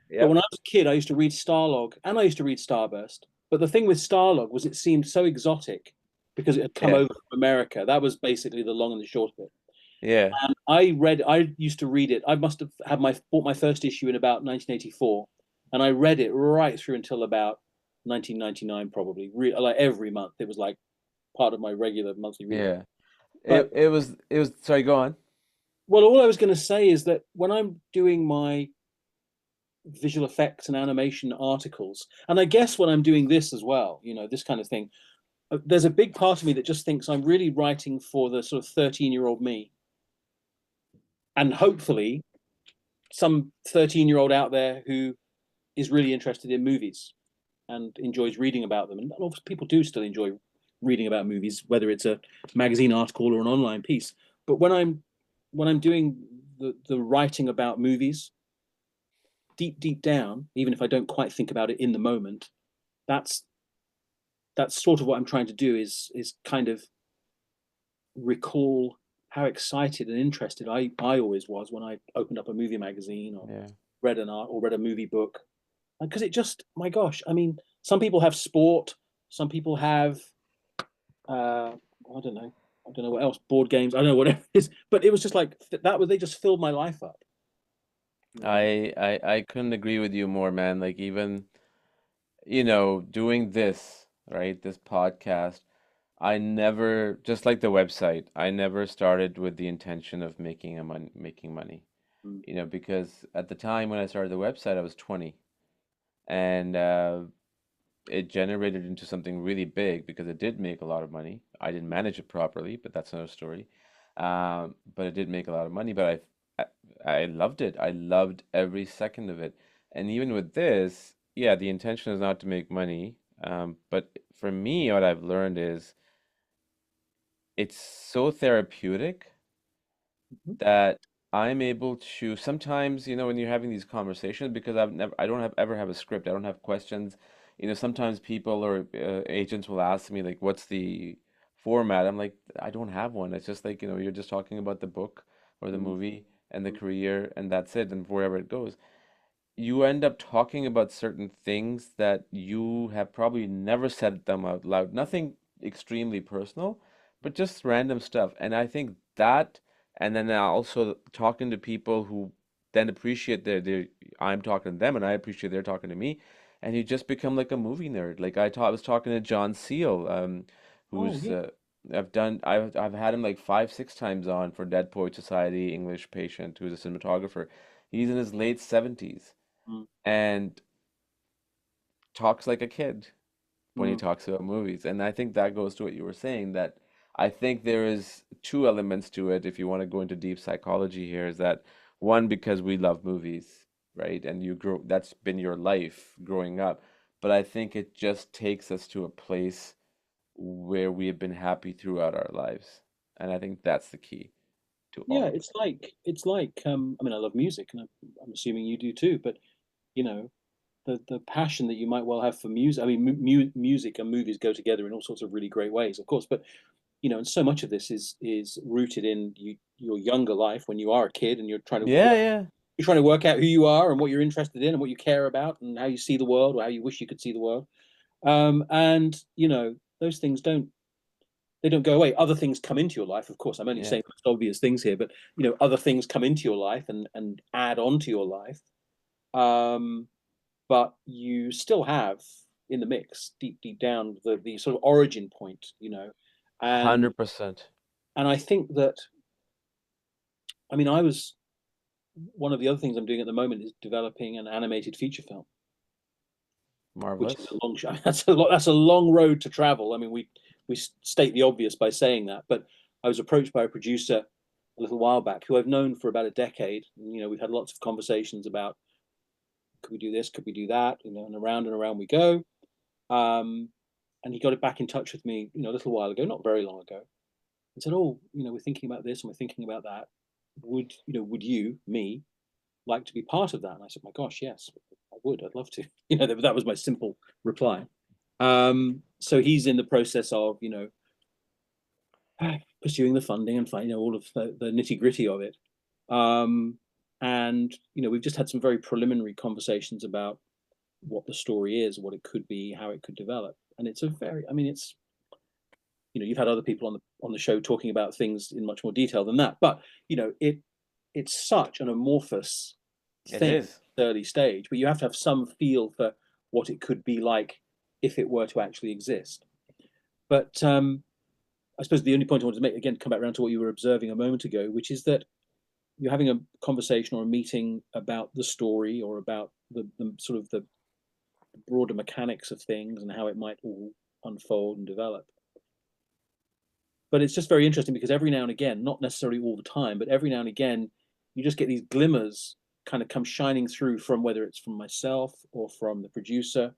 But when yep. I was a kid, I used to read Starlog and I used to read Starburst. But the thing with Starlog was it seemed so exotic because it had come Yeah. over from America. That was basically the long and the short of it. Yeah. And I used to read it. I must have had bought my first issue in about 1984, and I read it right through until about 1999, probably. Like every month, it was like part of my regular monthly reading. Yeah. But It was sorry, go on. well, all I was going to say is that when I'm doing my visual effects and animation articles, and I guess when I'm doing this as well, this kind of thing, there's a big part of me that just thinks I'm really writing for the sort of 13-year-old me, and hopefully some 13-year-old out there who is really interested in movies and enjoys reading about them. And people do still enjoy reading about movies, whether it's a magazine article or an online piece. But when I'm doing the writing about movies, deep down, even if I don't quite think about it in the moment, that's sort of what I'm trying to do is kind of recall how excited and interested I always was when I opened up a movie magazine or Yeah. read a movie book, because it just, my gosh, I mean, some people have sport, some people have I don't know what else, board games, I don't know what it is, but it was just like that was they just filled my life up. I couldn't agree with you more, man. Like even, doing this, right? This podcast, I never, just like the website, I never started with the intention of making money. Mm. Because at the time when I started the website, I was 20, and it generated into something really big because it did make a lot of money. I didn't manage it properly, but that's another story. But it did make a lot of money, but I loved it. I loved every second of it. And even with this, yeah, the intention is not to make money. But for me, what I've learned is it's so therapeutic Mhm. that I'm able to sometimes, when you're having these conversations, because I don't ever have a script. I don't have questions. Sometimes people or agents will ask me like, "What's the format?" I'm like, I don't have one. It's just like, you're just talking about the book or the Mm. movie and the career, and that's it, and wherever it goes. You end up talking about certain things that you have probably never said them out loud. Nothing extremely personal, but just random stuff. And I think that, and then also talking to people who then appreciate I'm talking to them and I appreciate they're talking to me. And you just become like a movie nerd. Like I was talking to John Seal, Oh who's yeah. I've had him like 5, 6 times on for Dead Poet Society, English Patient, who's a cinematographer. He's in his late 70s Mm. and talks like a kid when he Mm. talks about movies. And I think that goes to what you were saying, that I think there is two elements to it if you want to go into deep psychology here, is that one, because we love movies, right? And that's been your life growing up. But I think it just takes us to a place where we have been happy throughout our lives. And I think that's the key to Yeah, all of it's like I mean, I love music, and I'm assuming you do too, but you know the passion that you might well have for music. I mean, music and movies go together in all sorts of really great ways, of course. But and so much of this is rooted in your younger life when you are a kid and it. Yeah, yeah. you're trying to work out who you are and what you're interested in and what you care about and how you see the world or how you wish you could see the world. And those things don't go away. Other things come into your life, of course. I'm only Yeah. saying the most obvious things here, but other things come into your life and add on to your life. Um, but you still have in the mix, deep down, the sort of origin point, and 100%. I think that, I mean, I was one of the other things I'm doing at the moment is developing an animated feature film. which is Marvelous. a long shot. That's a lot. That's a long road to travel. I mean, we state the obvious by saying that, but I was approached by a producer a little while back who I've known for about a decade. You know, we've had lots of conversations about could we do this, could we do that, you know, and around we go. And he got it back in touch with me, you know, a little while ago, not very long ago, and said, "Oh, you know, we're thinking about this and we're thinking about that. Would you, me, like to be part of that?" And I said, "My gosh, yes, I would. I'd love to." You know, that was my simple reply. So he's in the process of, you know, pursuing the funding and finding, you know, all of the nitty gritty of it. And you know, we've just had some very preliminary conversations about what the story is, what it could be, how it could develop. And it's a very, I mean, it's, you know, you've had other people on the show talking about things in much more detail than that, but you know, it's such an amorphous It thing, is. early stage, but you have to have some feel for what it could be like if it were to actually exist. But I suppose the only point I wanted to make, again, come back around to what you were observing a moment ago, which is that you're having a conversation or a meeting about the story or about the sort of the broader mechanics of things and how it might all unfold and develop. But it's just very interesting because every now and again, not necessarily all the time, but every now and again, you just get these glimmers kind of come shining through from whether it's from myself or from the producer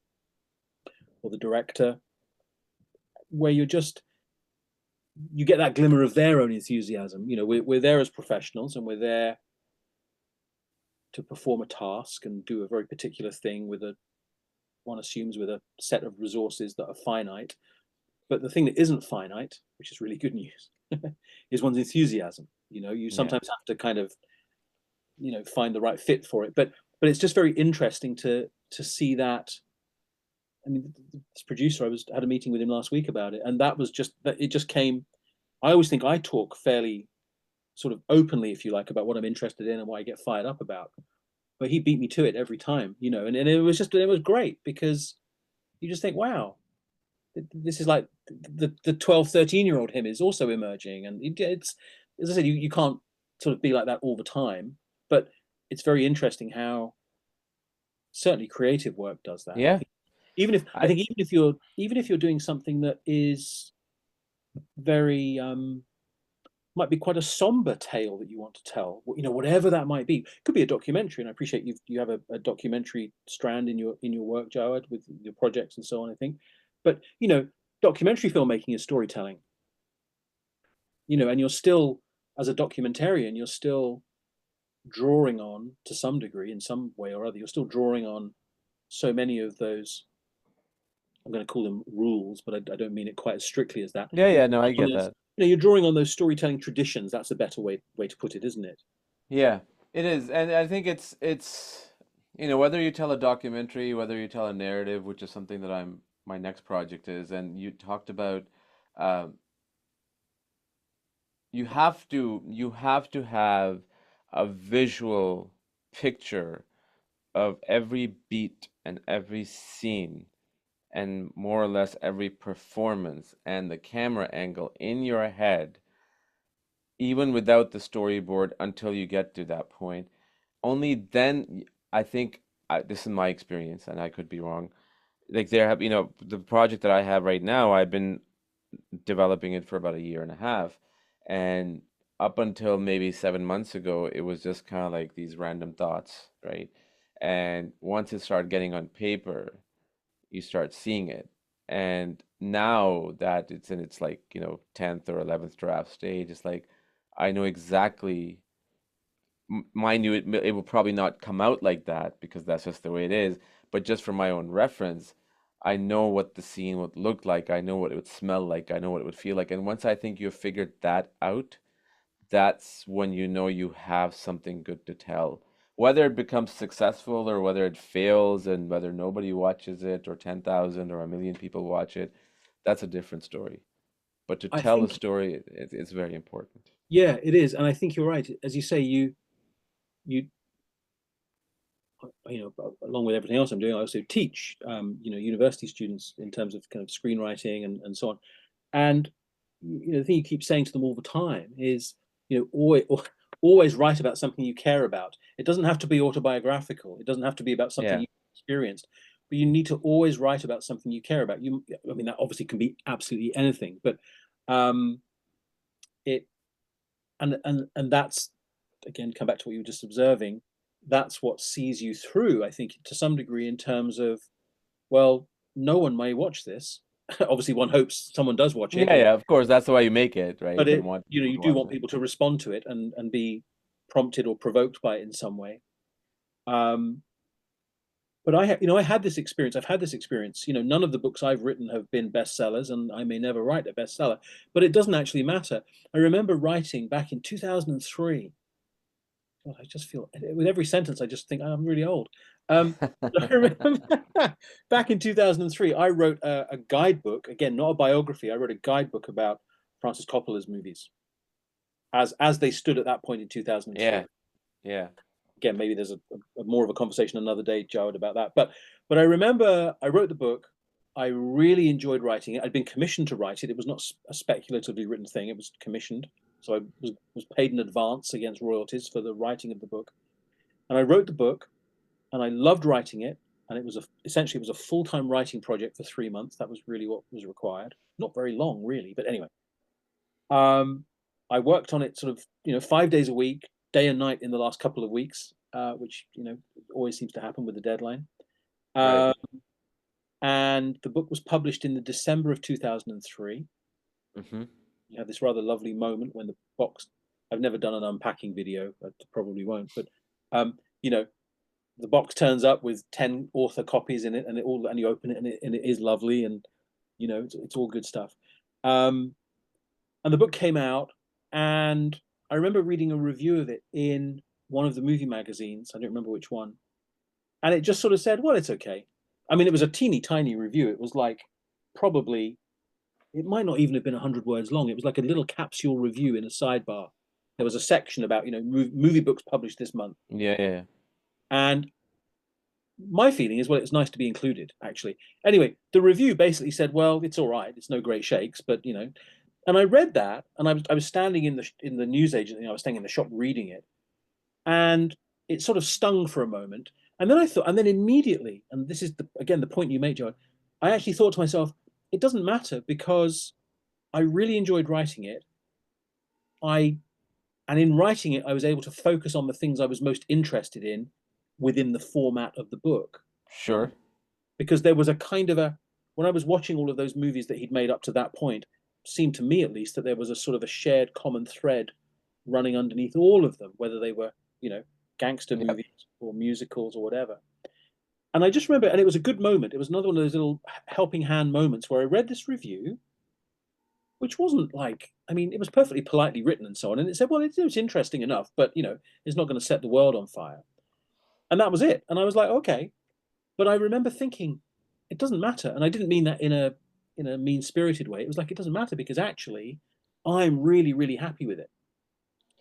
or the director, where you get that glimmer of their own enthusiasm. You know, we're there as professionals and we're there to perform a task and do a very particular thing with one assumes with a set of resources that are finite. But the thing that isn't finite, which is really good news, is one's enthusiasm. You know, you Yeah. sometimes have to kind of, you know, find the right fit for it. But it's just very interesting to see that. I mean, this producer, had a meeting with him last week about it, and that was just that it just came. I always think I talk fairly sort of openly, if you like, about what I'm interested in and what I get fired up about. But he beat me to it every time, you know, and it was great because you just think, wow, this is like the 12, 13-year-old him is also emerging. And it's, as I said, you can't sort of be like that all the time, but it's very interesting how certainly creative work does that. Yeah. I I think even if you're doing something that is very might be quite a somber tale that you want to tell, you know, whatever that might be. It could be a documentary, and I appreciate you have a documentary strand in your work, Jawad, with your projects and so on, I think. But you know, documentary filmmaking is storytelling, you know, and you're still, as a documentarian, you're still drawing on, to some degree, in some way or other, you're still drawing on so many of those, I'm going to call them rules, but I don't mean it quite as strictly as that. Yeah, You're yeah, no, I on get those, that. you know, you're drawing on those storytelling traditions. That's a better way to put it, isn't it? Yeah, it is. And I think it's whether you tell a documentary, whether you tell a narrative, which is something that my next project is, and you talked about um you have to have a visual picture of every beat and every scene and more or less every performance and the camera angle in your head, even without the storyboard, until you get to that point. Only then, I think, this is my experience, and I could be wrong. Like the project that I have right now, I've been developing it for about a year and a half, and up until maybe 7 months ago, it was just kind of like these random thoughts, right? And once it started getting on paper, you start seeing it. And now that it's in its like, 10th or 11th draft stage, it's like I know exactly, mind you, it will probably not come out like that because that's just the way it is. But just for my own reference, I know what the scene would look like. I know what it would smell like. I know what it would feel like. And once I think you've figured that out, that's when you know you have something good to tell. Whether it becomes successful or whether it fails and whether nobody watches it or 10,000 or a million people watch it, that's a different story. But to I tell a think, story, it's very important. yeah, it is, and I think you're right. As you say, you along with everything else I'm doing, I also teach, you know, university students in terms of kind of screenwriting and so on. And you know, the thing you keep saying to them all the time is, you know, always write about something you care about. It doesn't have to be autobiographical. It doesn't have to be about something Yeah. you experienced, but you need to always write about something you care about. I mean, that obviously can be absolutely anything, but it and that's, again, come back to what you were just observing. That's what sees you through, I think, to some degree, in terms of, well, no one may watch this. Obviously, one hopes someone does watch it, Yeah, of course. That's why you make it, right? but You want people you to do watch want it. people to respond to it and be prompted or provoked by it in some way. But I had this experience. I've had this experience. None of the books I've written have been bestsellers, and I may never write a bestseller, but it doesn't actually matter. I remember writing back in 2003. God, I just feel, with every sentence, I just think I'm really old. I remember back in 2003, I wrote a guidebook. Again, not a biography. I wrote a guidebook about Francis Coppola's movies as they stood at that point in 2003. Yeah, yeah. Again, maybe there's a more of a conversation another day, Jared, about that. But I remember I wrote the book. I really enjoyed writing it. I'd been commissioned to write it. It was not a speculatively written thing. It was commissioned. So I was paid in advance against royalties for the writing of the book. And I wrote the book, and I loved writing it. And it was essentially it was a full-time writing project for 3 months. That was really what was required. Not very long, really, but anyway. I worked on it sort of 5 days a week, day and night in the last couple of weeks, which always seems to happen with the deadline. Right. And the book was published in the December of 2003. Mm-hmm. You have this rather lovely moment when the box. I've never done an unpacking video. I probably won't, but the box turns up with 10 author copies in it, and you open it, and it is lovely, and it's all good stuff. And the book came out, and I remember reading a review of it in one of the movie magazines. I don't remember which one, and it just sort of said, "Well, it's okay." I mean, it was a teeny tiny review. It was like probably. It might not even have been 100 words long. It was like a little capsule review in a sidebar. There was a section about, movie books published this month. Yeah. And my feeling is, well, it's nice to be included, actually. Anyway, the review basically said, well, it's all right. It's no great shakes, but, And I read that, and I was standing in the newsagent, I was standing in the shop reading it. And it sort of stung for a moment. And then I thought, and then immediately, and this is, again, the point you made, Joe, I actually thought to myself, it doesn't matter, because I really enjoyed writing it. And in writing it, I was able to focus on the things I was most interested in within the format of the book. Sure. Because there was a kind of when I was watching all of those movies that he'd made up to that point, seemed to me at least that there was a sort of a shared common thread running underneath all of them, whether they were, gangster movies or musicals or whatever. And I just remember, and it was a good moment. It was another one of those little helping hand moments where I read this review, which wasn't like, I mean, it was perfectly politely written and so on. And it said, well, it's interesting enough, but, it's not going to set the world on fire. And that was it. And I was like, okay. But I remember thinking, it doesn't matter. And I didn't mean that in a mean-spirited way. It was like, it doesn't matter, because actually, I'm really, really happy with it.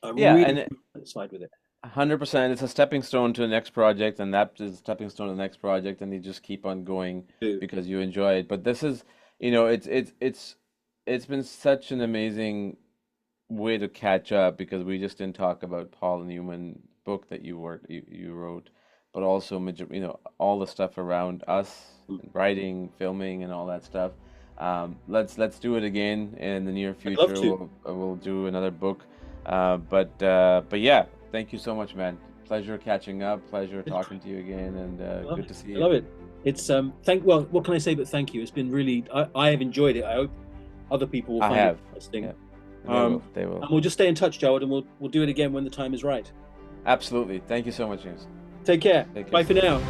I'm really satisfied with it. 100%. It's a stepping stone to the next project, and that is a stepping stone to the next project, and you just keep on going because you enjoy it. But this is, it's been such an amazing way to catch up, because we just didn't talk about Paul Newman book that you wrote, but also all the stuff around us, writing, filming, and all that stuff. Let's do it again in the near future. I'd love to. We'll do another book. But yeah, thank you so much, man. Pleasure catching up. Pleasure talking to you again, and good to see you. I love it. It's well, what can I say but thank you? It's been really. I have enjoyed it. I hope other people will find it interesting. Yeah. They will. And we'll just stay in touch, Jared, and we'll do it again when the time is right. Absolutely. Thank you so much, James. Take care. Take care. Bye for now.